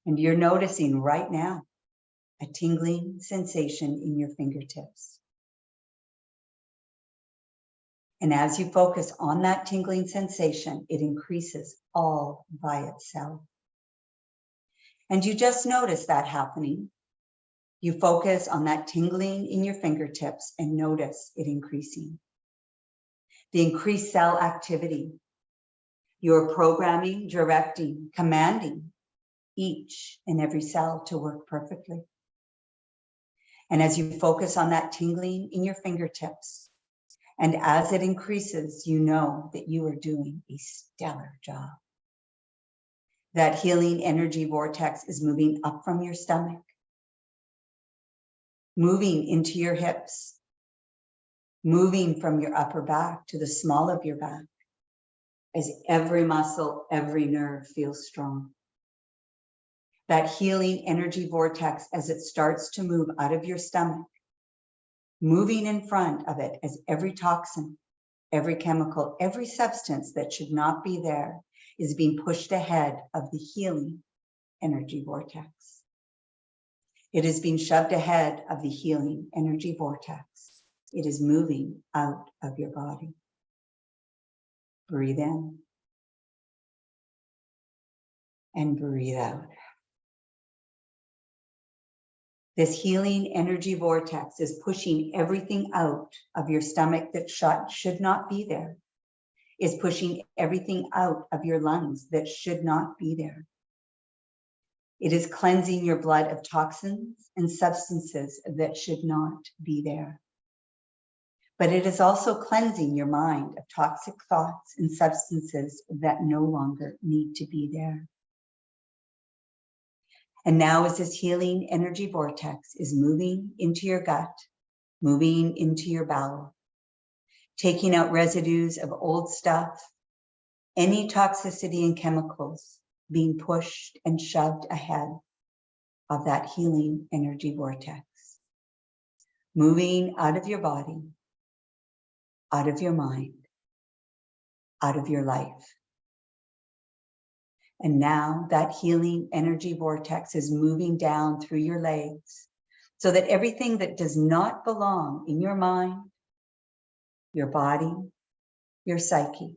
And you're noticing right now a tingling sensation in your fingertips. And as you focus on that tingling sensation, it increases all by itself. And you just notice that happening. You focus on that tingling in your fingertips and notice it increasing. The increased cell activity. You're programming, directing, commanding each and every cell to work perfectly. And as you focus on that tingling in your fingertips, and as it increases, you know that you are doing a stellar job. That healing energy vortex is moving up from your stomach, moving into your hips, moving from your upper back to the small of your back, as every muscle, every nerve feels strong. That healing energy vortex, as it starts to move out of your stomach, moving in front of it as every toxin, every chemical, every substance that should not be there is being pushed ahead of the healing energy vortex. It is being shoved ahead of the healing energy vortex. It is moving out of your body. Breathe in and breathe out. This healing energy vortex is pushing everything out of your stomach that should not be there. is pushing everything out of your lungs that should not be there. It is cleansing your blood of toxins and substances that should not be there. But it is also cleansing your mind of toxic thoughts and substances that no longer need to be there. And now as this healing energy vortex is moving into your gut, moving into your bowel, taking out residues of old stuff, any toxicity and chemicals being pushed and shoved ahead of that healing energy vortex, moving out of your body, out of your mind, out of your life. And now that healing energy vortex is moving down through your legs so that everything that does not belong in your mind, your body, your psyche,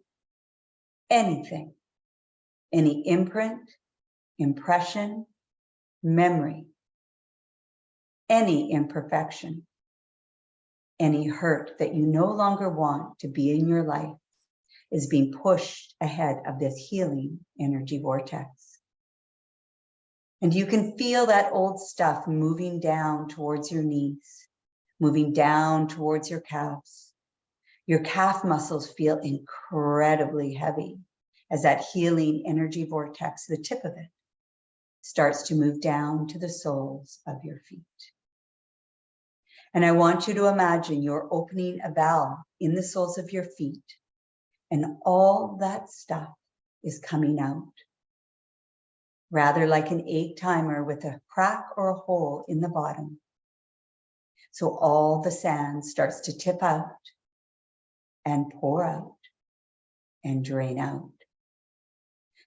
anything, any imprint, impression, memory, any imperfection, any hurt that you no longer want to be in your life is being pushed ahead of this healing energy vortex. And you can feel that old stuff moving down towards your knees, moving down towards your calves. Your calf muscles feel incredibly heavy as that healing energy vortex, the tip of it, starts to move down to the soles of your feet. And I want you to imagine you're opening a valve in the soles of your feet, and all that stuff is coming out, rather like an 8 timer with a crack or a hole in the bottom. So all the sand starts to tip out and pour out and drain out.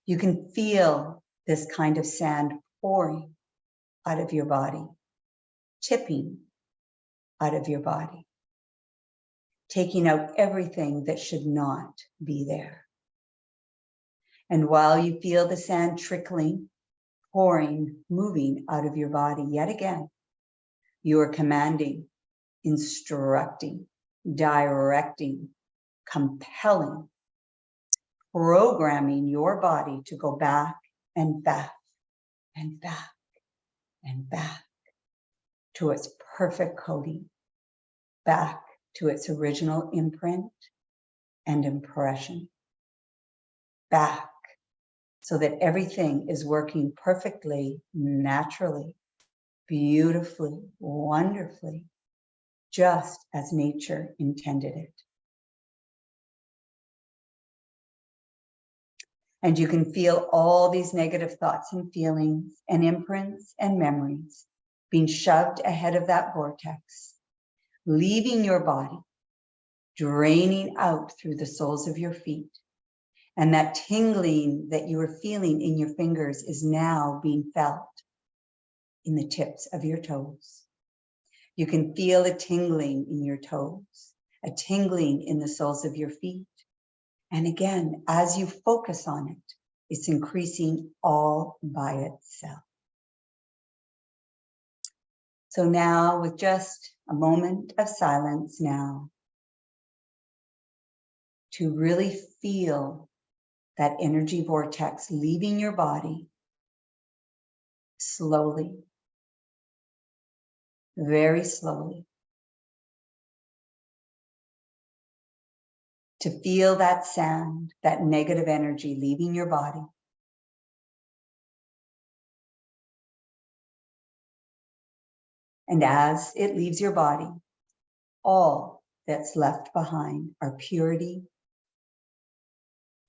You can feel this kind of sand pouring out of your body, tipping out of your body, taking out everything that should not be there. And while you feel the sand trickling, pouring, moving out of your body yet again, you are commanding, instructing, directing, compelling, programming your body to go back and back and back and back to its perfect coding, back to its original imprint and impression, back so that everything is working perfectly, naturally, beautifully, wonderfully, just as nature intended it. And you can feel all these negative thoughts and feelings and imprints and memories being shoved ahead of that vortex, leaving your body, draining out through the soles of your feet. And that tingling that you were feeling in your fingers is now being felt in the tips of your toes. You can feel a tingling in your toes, a tingling in the soles of your feet. And again, as you focus on it, it's increasing all by itself. So now, with just a moment of silence now, to really feel that energy vortex leaving your body slowly, very slowly. To feel that sand, that negative energy leaving your body. And as it leaves your body, all that's left behind are purity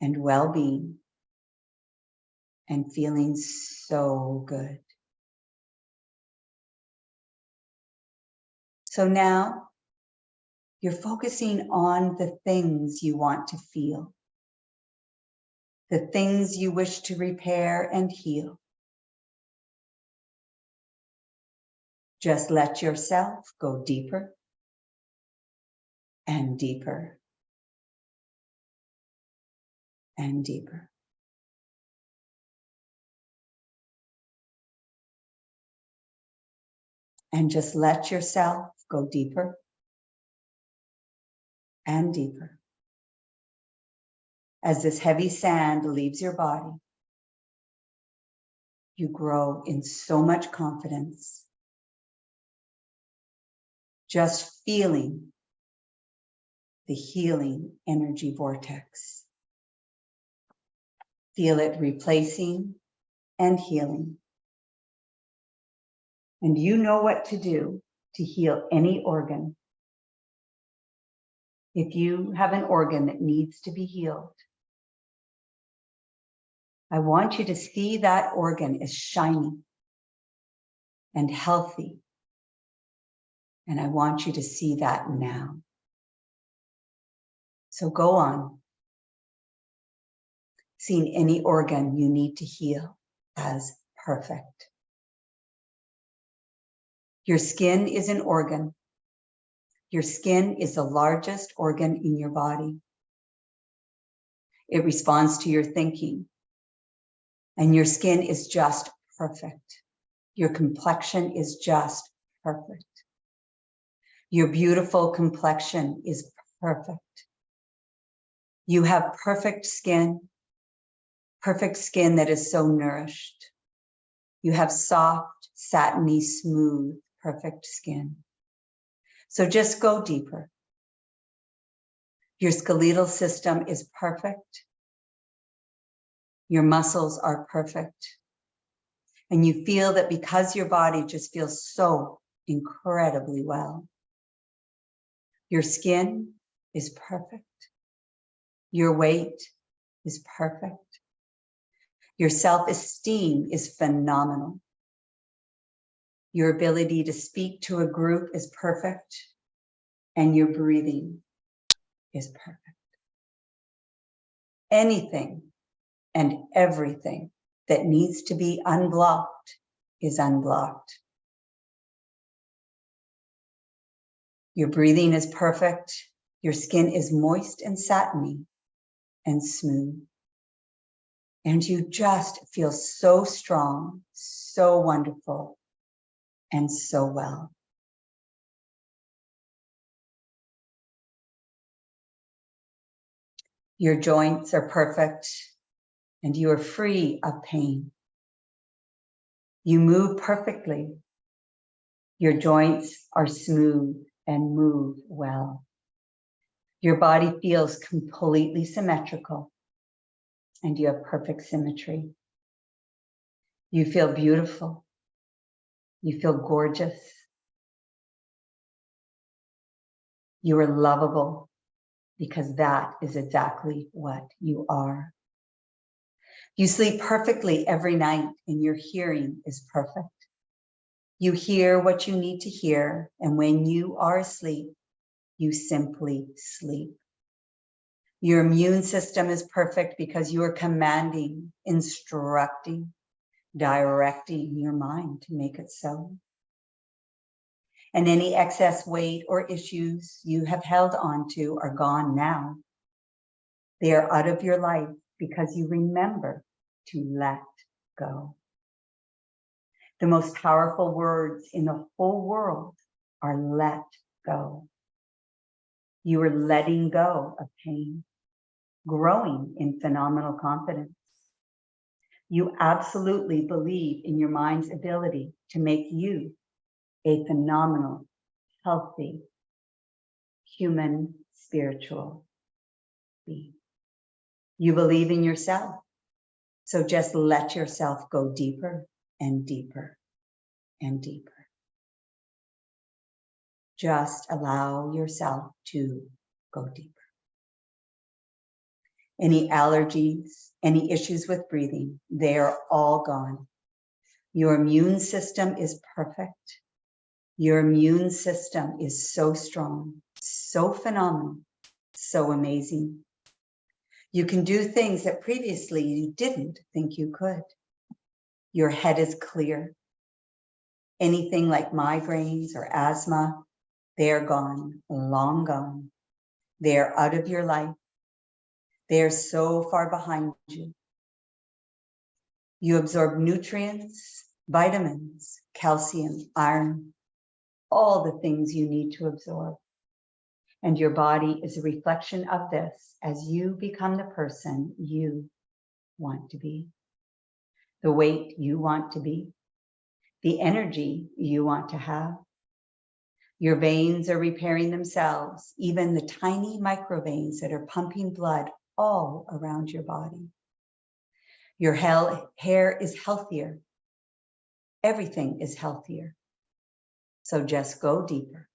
and well-being and feeling so good. So now you're focusing on the things you want to feel, the things you wish to repair and heal. Just let yourself go deeper and deeper and deeper. And just let yourself go deeper and deeper As this heavy sand leaves your body, you grow in so much confidence, just feeling the healing energy vortex. Feel it replacing and healing. And you know what to do to heal any organ. If you have an organ that needs to be healed, I want you to see that organ as shiny and healthy. And I want you to see that now. So go on, seeing any organ you need to heal as perfect. Your skin is an organ. Your skin is the largest organ in your body. It responds to your thinking. And your skin is just perfect. Your complexion is just perfect. Your beautiful complexion is perfect. You have perfect skin that is so nourished. You have soft, satiny, smooth, perfect skin. So just go deeper. Your skeletal system is perfect. Your muscles are perfect. And you feel that because your body just feels so incredibly well. Your skin is perfect. Your weight is perfect. Your self-esteem is phenomenal. Your ability to speak to a group is perfect. And your breathing is perfect. Anything and everything that needs to be unblocked is unblocked. Your breathing is perfect. Your skin is moist and satiny and smooth. And you just feel so strong, so wonderful, and so well. Your joints are perfect and you are free of pain. You move perfectly. Your joints are smooth and move well. Your body feels completely symmetrical and you have perfect symmetry. You feel beautiful. You feel gorgeous. You are lovable because that is exactly what you are. You sleep perfectly every night and your hearing is perfect. You hear what you need to hear, and when you are asleep, you simply sleep. Your immune system is perfect because you are commanding, instructing, directing your mind to make it so. And any excess weight or issues you have held on to are gone now. They are out of your life because you remember to let go. The most powerful words in the whole world are let go. You are letting go of pain, growing in phenomenal confidence. You absolutely believe in your mind's ability to make you a phenomenal, healthy, human, spiritual being. You believe in yourself. So just let yourself go deeper and deeper and deeper. Just allow yourself to go deeper. Any allergies, any issues with breathing, they are all gone. Your immune system is perfect. Your immune system is so strong, so phenomenal, so amazing. You can do things that previously you didn't think you could. Your head is clear. Anything like migraines or asthma, they are gone, long gone. They are out of your life. They are so far behind you. You absorb nutrients, vitamins, calcium, iron, all the things you need to absorb. And your body is a reflection of this as you become the person you want to be, the weight you want to be, the energy you want to have. Your veins are repairing themselves, even the tiny microveins that are pumping blood all around your body. Your hair is healthier. Everything is healthier. So just go deeper.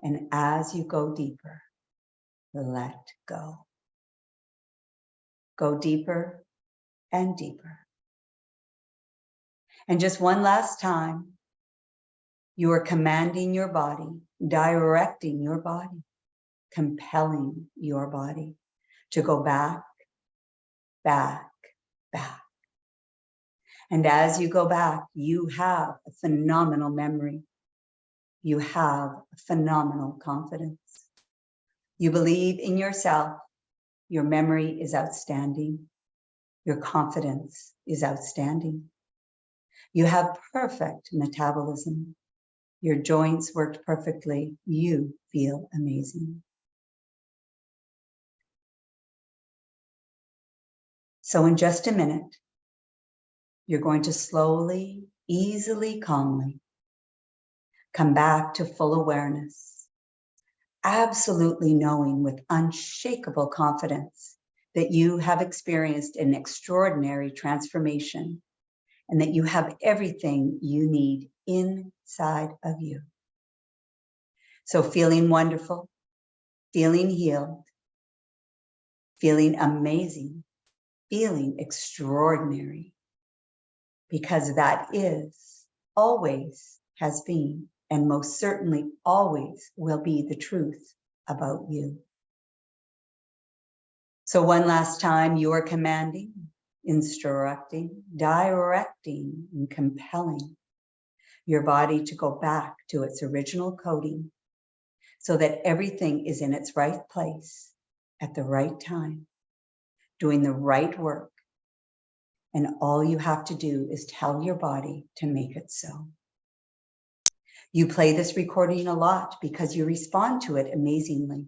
And as you go deeper, let go. Go deeper and deeper. And just one last time, you are commanding your body, directing your body, compelling your body to go back, back, back. And as you go back, you have a phenomenal memory. You have phenomenal confidence. You believe in yourself. Your memory is outstanding. Your confidence is outstanding. You have perfect metabolism. Your joints worked perfectly. You feel amazing. So in just a minute, you're going to slowly, easily, calmly come back to full awareness, absolutely knowing with unshakable confidence that you have experienced an extraordinary transformation and that you have everything you need inside of you. So feeling wonderful, feeling healed, feeling amazing, feeling extraordinary, because that is, always has been, and most certainly always will be the truth about you. So one last time, you are commanding, instructing, directing, and compelling your body to go back to its original coding so that everything is in its right place at the right time, doing the right work. And all you have to do is tell your body to make it so. You play this recording a lot because you respond to it amazingly.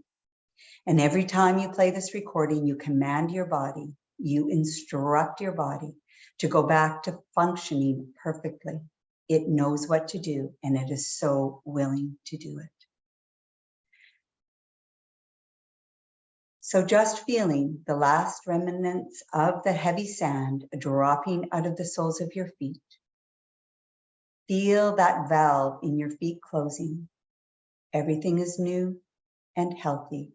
And every time you play this recording, you command your body, you instruct your body to go back to functioning perfectly. It knows what to do, and it is so willing to do it. So just feeling the last remnants of the heavy sand dropping out of the soles of your feet. Feel that valve in your feet closing. Everything is new and healthy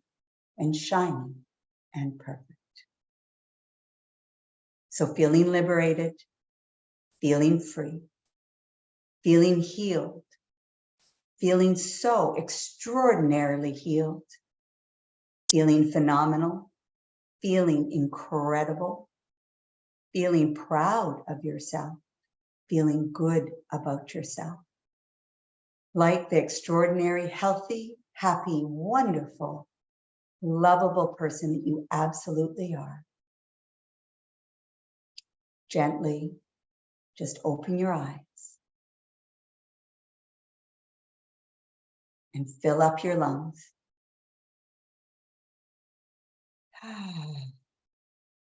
and shining and perfect. So feeling liberated, feeling free, feeling healed, feeling so extraordinarily healed, feeling phenomenal, feeling incredible, feeling proud of yourself, feeling good about yourself. Like the extraordinary, healthy, happy, wonderful, lovable person that you absolutely are. Gently, just open your eyes and fill up your lungs.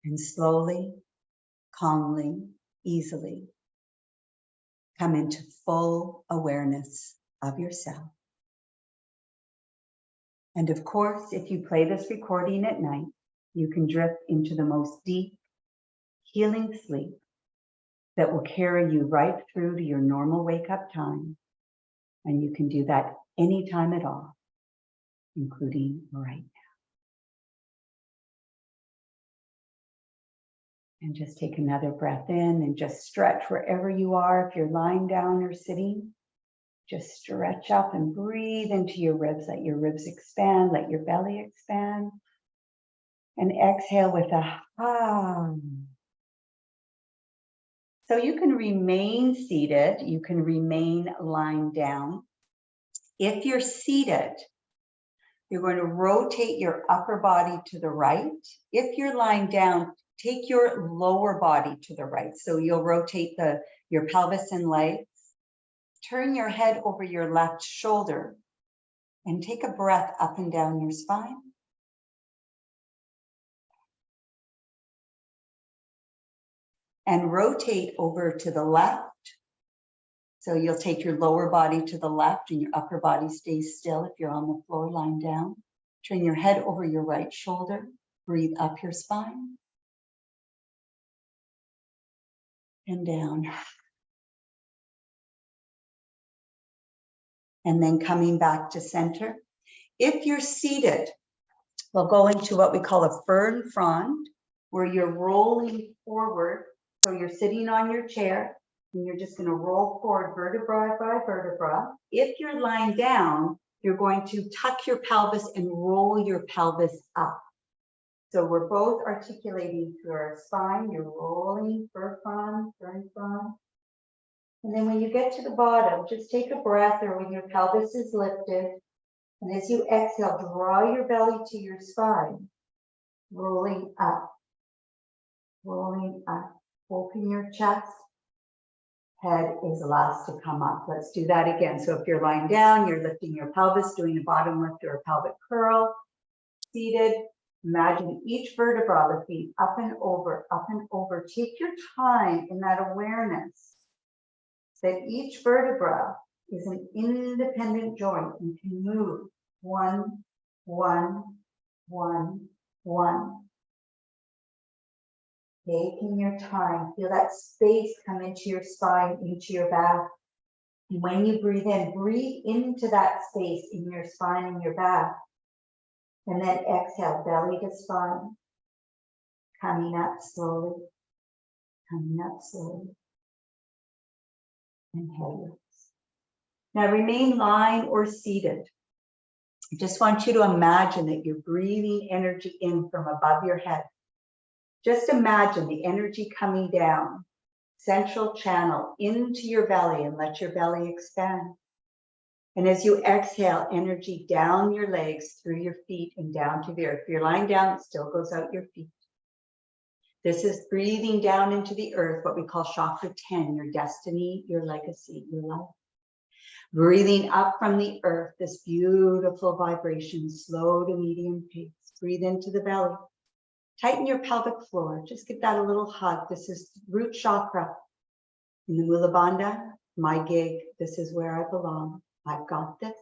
And slowly, calmly, easily come into full awareness of yourself. And of course, if you play this recording at night, you can drift into the most deep, healing sleep that will carry you right through to your normal wake-up time. And you can do that anytime at all, including right now. And just take another breath in and just stretch wherever you are. If you're lying down or sitting, just stretch up and breathe into your ribs. Let your ribs expand, let your belly expand. And exhale with a hum. So you can remain seated, you can remain lying down. If you're seated, you're going to rotate your upper body to the right. If you're lying down, take your lower body to the right. So you'll rotate your pelvis and legs. Turn your head over your left shoulder And take a breath up and down your spine. And rotate over to the left. So you'll take your lower body to the left and your upper body stays still if you're on the floor lying down. Turn your head over your right shoulder. Breathe up your spine. And down. And then coming back to center. If you're seated, we'll go into what we call a fern frond, where you're rolling forward. So you're sitting on your chair and you're just going to roll forward vertebra by vertebra. If you're lying down, you're going to tuck your pelvis and roll your pelvis up. So we're both articulating through our spine. You're rolling fern frond. And then when you get to the bottom, just take a breath, or when your pelvis is lifted. And as you exhale, draw your belly to your spine, rolling up, open your chest. Head is last to come up. Let's do that again. So if you're lying down, you're lifting your pelvis, doing a bottom lift or a pelvic curl. Seated, imagine each vertebra lifting up and over, up and over. Take your time in that awareness that each vertebra is an independent joint and can move one. Taking your time, feel that space come into your spine, into your back. And when you breathe into that space in your spine and your back. And then exhale, belly to spine, coming up slowly, and head lifts. Now remain lying or seated. I just want you to imagine that you're breathing energy in from above your head. Just imagine the energy coming down, central channel into your belly, and let your belly expand. And as you exhale, energy down your legs, through your feet, and down to the earth. If you're lying down, it still goes out your feet. This is breathing down into the earth, what we call chakra 10, your destiny, your legacy, your life. Breathing up from the earth, this beautiful vibration, slow to medium pace. Breathe into the belly. Tighten your pelvic floor. Just give that a little hug. This is root chakra. In the Mula Bandha, my gig. This is where I belong. I've got this.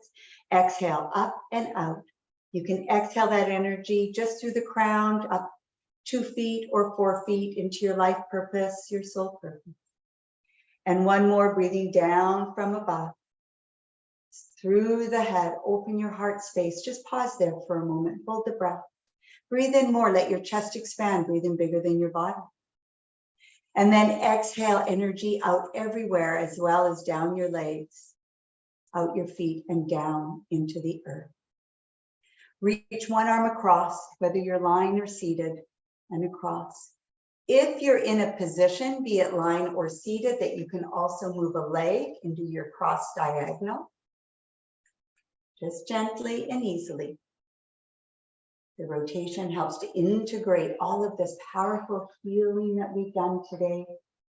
Exhale up and out. You can exhale that energy just through the crown, up 2 feet or 4 feet into your life purpose, your soul purpose. And one more, breathing down from above. Through the head, open your heart space. Just pause there for a moment. Hold the breath. Breathe in more. Let your chest expand. Breathe in bigger than your body. And then exhale energy out everywhere, as well as down your legs, out your feet, and down into the earth. Reach one arm across, whether you're lying or seated, and across. If you're in a position, be it lying or seated, that you can also move a leg and do your cross diagonal. Just gently and easily. The rotation helps to integrate all of this powerful healing that we've done today,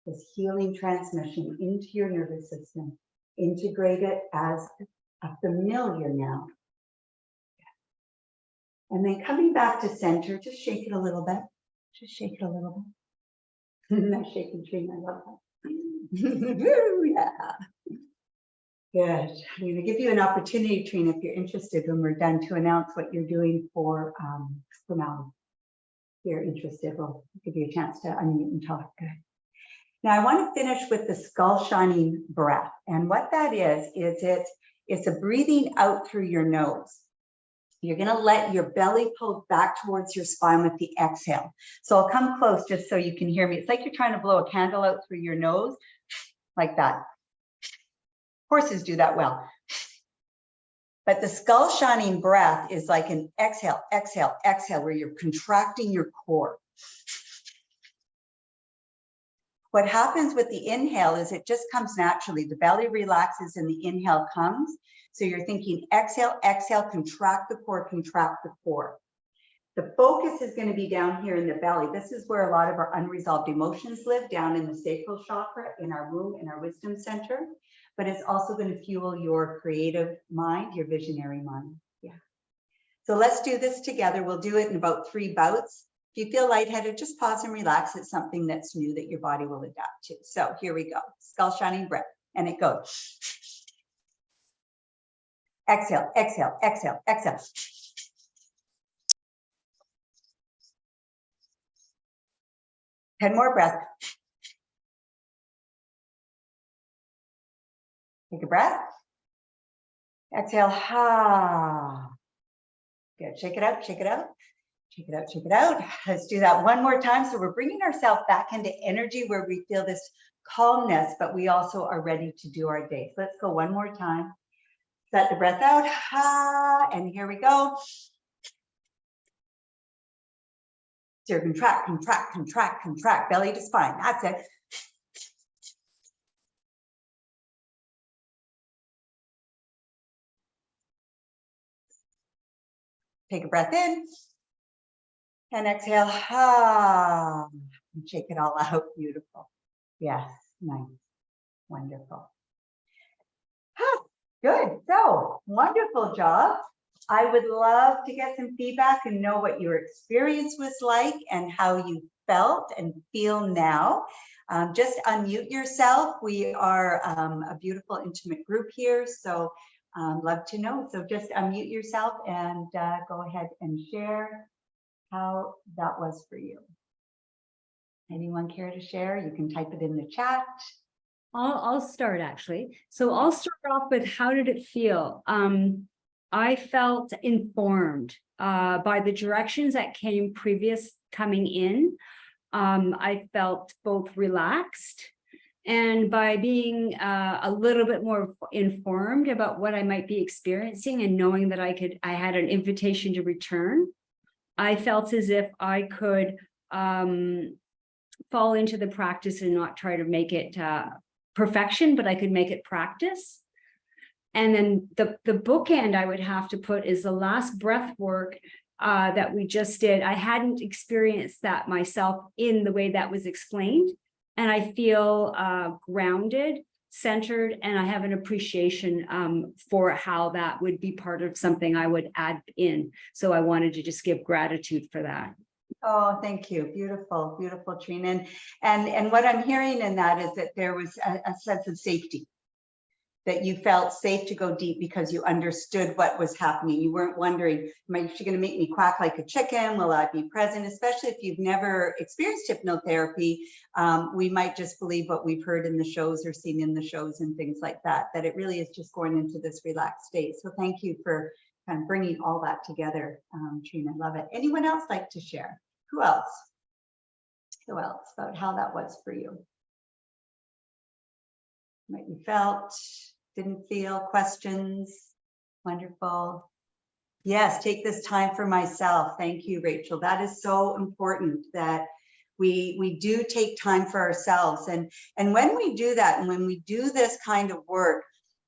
this healing transmission into your nervous system. Integrate it as a familiar now. And then coming back to center, just shake it a little bit. Just shake it a little bit. That shaking tree, I love that. Yeah. Good. I'm going to give you an opportunity, Trina, if you're interested, when we're done, to announce what you're doing for Maui. If you're interested, we'll give you a chance to unmute and talk. Good. Now, I want to finish with the skull shining breath. And what that is it's a breathing out through your nose. You're going to let your belly pull back towards your spine with the exhale. So I'll come close just so you can hear me. It's like you're trying to blow a candle out through your nose, like that. Horses do that well. But the skull shining breath is like an exhale, exhale, exhale, where you're contracting your core. What happens with the inhale is it just comes naturally. The belly relaxes and the inhale comes. So you're thinking exhale, exhale, contract the core, contract the core. The focus is going to be down here in the belly. This is where a lot of our unresolved emotions live, down in the sacral chakra, in our womb, in our wisdom center. But it's also going to fuel your creative mind, your visionary mind. So let's do this together. We'll do it in about 3 bouts. If you feel lightheaded, just pause and relax. It's something that's new that your body will adapt to. So here we go. Skull shining breath. And it goes. Exhale, exhale, exhale, exhale. 10 more breaths. Take a breath. Exhale. Ha. Good. Shake it out, shake it out. Shake it out, shake it out. Let's do that one more time. So we're bringing ourselves back into energy where we feel this calmness, but we also are ready to do our day. So let's go one more time. Let the breath out. Ha. And here we go. So contract, contract, contract, contract, belly to spine. That's it. Take a breath in and exhale. Ah, and shake it all out. Beautiful. Yes, nice. Wonderful. Ah, good. So wonderful job. I would love to get some feedback and know what your experience was like and how you felt and feel now. Just unmute yourself. We are a beautiful, intimate group here. So love to know. So just unmute yourself and go ahead and share how that was for you. Anyone care to share? You can type it in the chat. I'll start actually. So I'll start off with how did it feel? I felt informed by the directions that came coming in. I felt both relaxed, and by being a little bit more informed about what I might be experiencing and knowing that I had an invitation to return, I felt as if I could fall into the practice and not try to make it perfection, but I could make it practice. And then the bookend I would have to put is the last breath work that we just did. I hadn't experienced that myself in the way that was explained. And I feel grounded, centered, and I have an appreciation for how that would be part of something I would add in. So I wanted to just give gratitude for that. Oh, thank you. Beautiful, beautiful, Trina. And what I'm hearing in that is that there was a sense of safety, that you felt safe to go deep because you understood what was happening. You weren't wondering, is she going to make me quack like a chicken? Will I be present? Especially if you've never experienced hypnotherapy, we might just believe what we've heard in the shows or seen in the shows and things like that, that it really is just going into this relaxed state. So thank you for kind of bringing all that together, Trina. Love it. Anyone else like to share? Who else? Who else about how that was for you? What you felt, didn't feel, questions? Wonderful. Yes, take this time for myself. Thank you, Rachel. That is so important that we do take time for ourselves. And when we do that, and when we do this kind of work,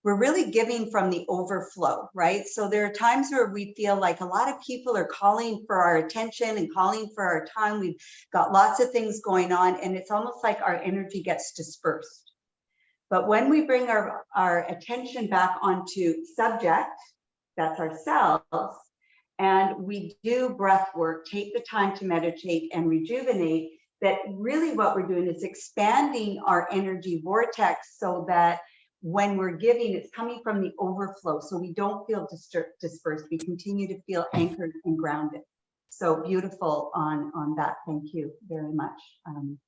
we're really giving from the overflow, right? So there are times where we feel like a lot of people are calling for our attention and calling for our time. We've got lots of things going on, and it's almost like our energy gets dispersed. But when we bring our attention back onto subject, that's ourselves, and we do breath work, take the time to meditate and rejuvenate, that really what we're doing is expanding our energy vortex so that when we're giving, it's coming from the overflow. So we don't feel dispersed. We continue to feel anchored and grounded. So beautiful on that. Thank you very much,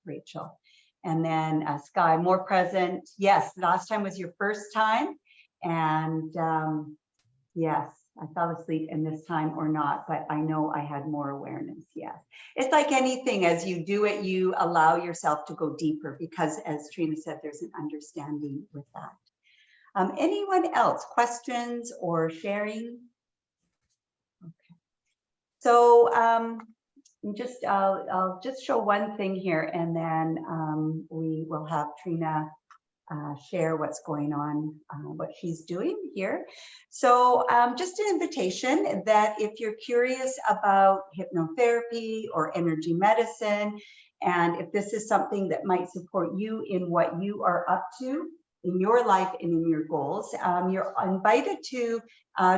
Rachel. And then Sky, more present. Yes, last time was your first time. And yes, I fell asleep in this time or not, but I know I had more awareness. Yes. It's like anything, as you do it, you allow yourself to go deeper because, as Trina said, there's an understanding with that. Anyone else, questions or sharing? Okay. So I'll just show one thing here, and then we will have Trina share what's going on, what she's doing here. So just an invitation that if you're curious about hypnotherapy or energy medicine, and if this is something that might support you in what you are up to, in your life and in your goals. You're invited to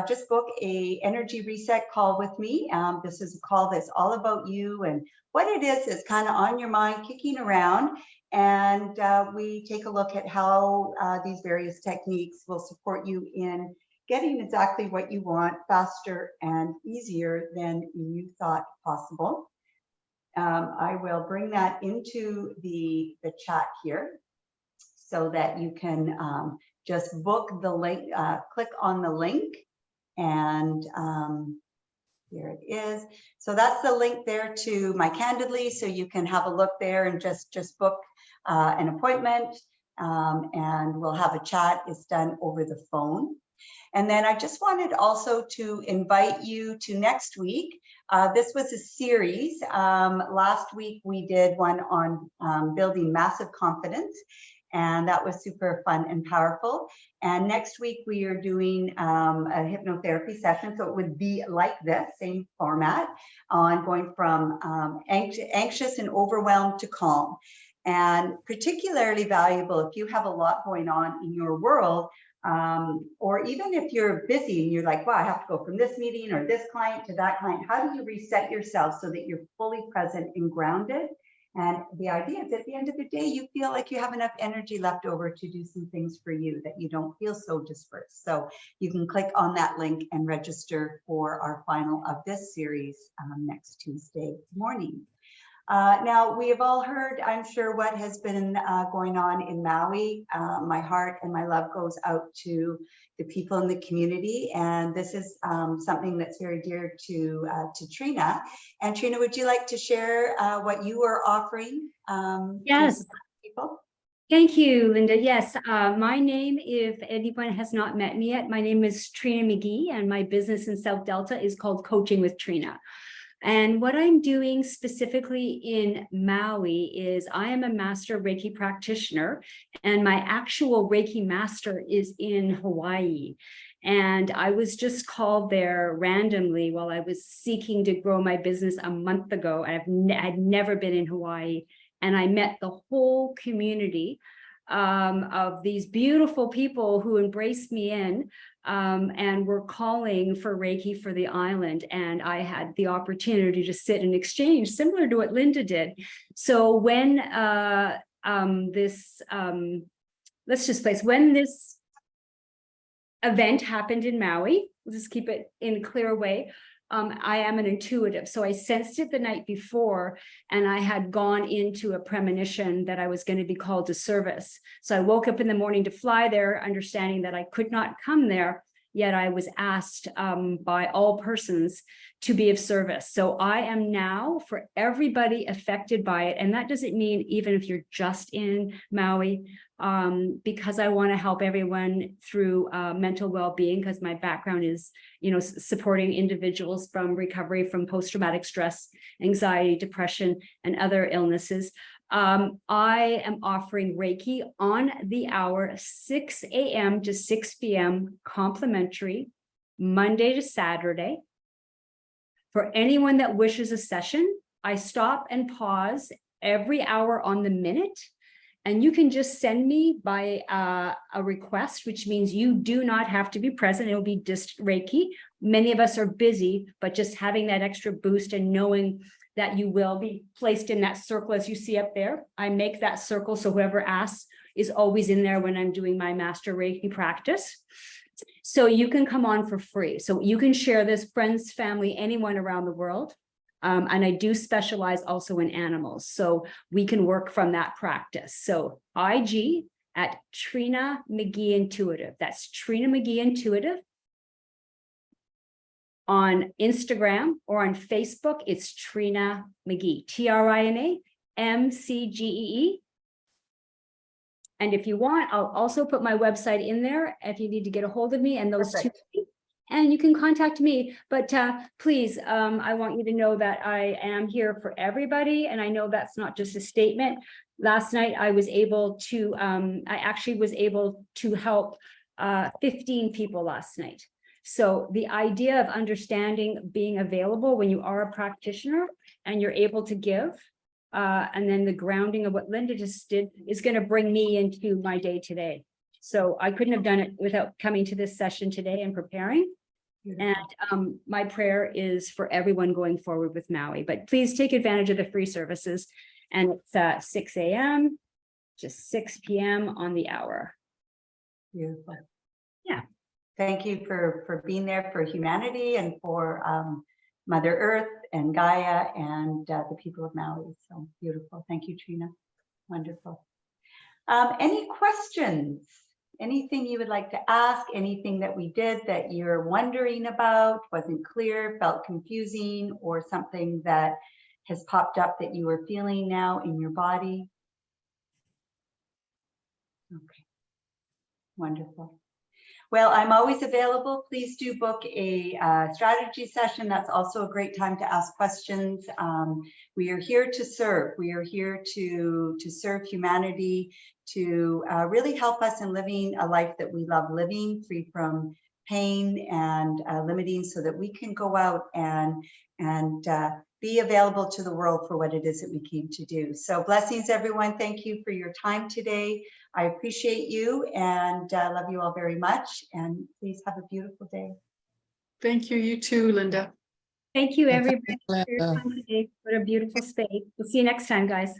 just book a energy reset call with me. This is a call that's all about you and what it is that's kind of on your mind, kicking around. And we take a look at how these various techniques will support you in getting exactly what you want faster and easier than you thought possible. I will bring that into the chat here so that you can just book the link, click on the link, and here it is. So that's the link there to my Candidly, so you can have a look there and just book an appointment, and we'll have a chat. It's done over the phone. And then I just wanted also to invite you to next week. This was a series. Last week we did one on building massive confidence, and that was super fun and powerful. And next week we are doing a hypnotherapy session, so it would be like this, same format, on going from anxious and overwhelmed to calm. And particularly valuable if you have a lot going on in your world, or even if you're busy and you're like, wow, I have to go from this meeting or this client to that client. How do you reset yourself so that you're fully present and grounded? And the idea is at the end of the day, you feel like you have enough energy left over to do some things for you, that you don't feel so dispersed. So you can click on that link and register for our final of this series next Tuesday morning. Now, we have all heard, I'm sure, what has been going on in Maui. My heart and my love goes out to the people in the community, and this is something that's very dear to Trina. And Trina, would you like to share what you are offering Yes. to people? Thank you, Linda. Yes, my name, if anyone has not met me yet, my name is Trina McGee, and my business in South Delta is called Coaching with Trina. And what I'm doing specifically in Maui is I am a master Reiki practitioner, and my actual Reiki master is in Hawaii. And I was just called there randomly while I was seeking to grow my business a month ago. I'd never been in Hawaii, and I met the whole community of these beautiful people who embraced me in and were calling for Reiki for the island. And I had the opportunity to sit and exchange, similar to what Linda did. So when when this event happened in Maui, we'll just keep it in a clear way. I am an intuitive, so I sensed it the night before, and I had gone into a premonition that I was going to be called to service. So I woke up in the morning to fly there, understanding that I could not come there, yet I was asked by all persons to be of service. So I am now, for everybody affected by it, and that doesn't mean even if you're just in Maui, because I want to help everyone through mental well-being, because my background is, supporting individuals from recovery from post-traumatic stress, anxiety, depression, and other illnesses. I am offering Reiki on the hour, 6 a.m. to 6 p.m. complimentary, Monday to Saturday. For anyone that wishes a session, I stop and pause every hour on the minute. And you can just send me by a request, which means you do not have to be present. It will be just Reiki. Many of us are busy, but just having that extra boost and knowing that you will be placed in that circle as you see up there. I make that circle so whoever asks is always in there when I'm doing my master Reiki practice. So you can come on for free. So you can share this, friends, family, anyone around the world. And I do specialize also in animals, so we can work from that practice. So IG at Trina McGee Intuitive. That's Trina McGee Intuitive. On Instagram or on Facebook, it's Trina McGee, TRINA MCGEE. And if you want, I'll also put my website in there if you need to get a hold of me, and those Perfect. two. And you can contact me, but please, I want you to know that I am here for everybody. And I know that's not just a statement. Last night, I was able to, I actually was able to help 15 people last night. So the idea of understanding being available when you are a practitioner and you're able to give, and then the grounding of what Linda just did is going to bring me into my day today. So I couldn't have done it without coming to this session today and preparing. And my prayer is for everyone going forward with Maui, but please take advantage of the free services. And it's 6 a.m. to 6 p.m. on the hour. Beautiful. Yeah. Thank you for being there for humanity and for Mother Earth and Gaia and the people of Maui. So beautiful. Thank you, Trina. Wonderful. Any questions? Anything you would like to ask? Anything that we did that you're wondering about, wasn't clear, felt confusing, or something that has popped up that you are feeling now in your body? Okay. Wonderful. Well, I'm always available. Please do book a strategy session. That's also a great time to ask questions. We are here to serve. We are here to serve humanity, to really help us in living a life that we love living, free from pain and limiting, so that we can go out and be available to the world for what it is that we came to do. So blessings, everyone. Thank you for your time today. I appreciate you and love you all very much. And please have a beautiful day. Thank you. You too, Linda. Thank you, everybody, for your Linda. time today. What a beautiful space. We'll see you next time, guys.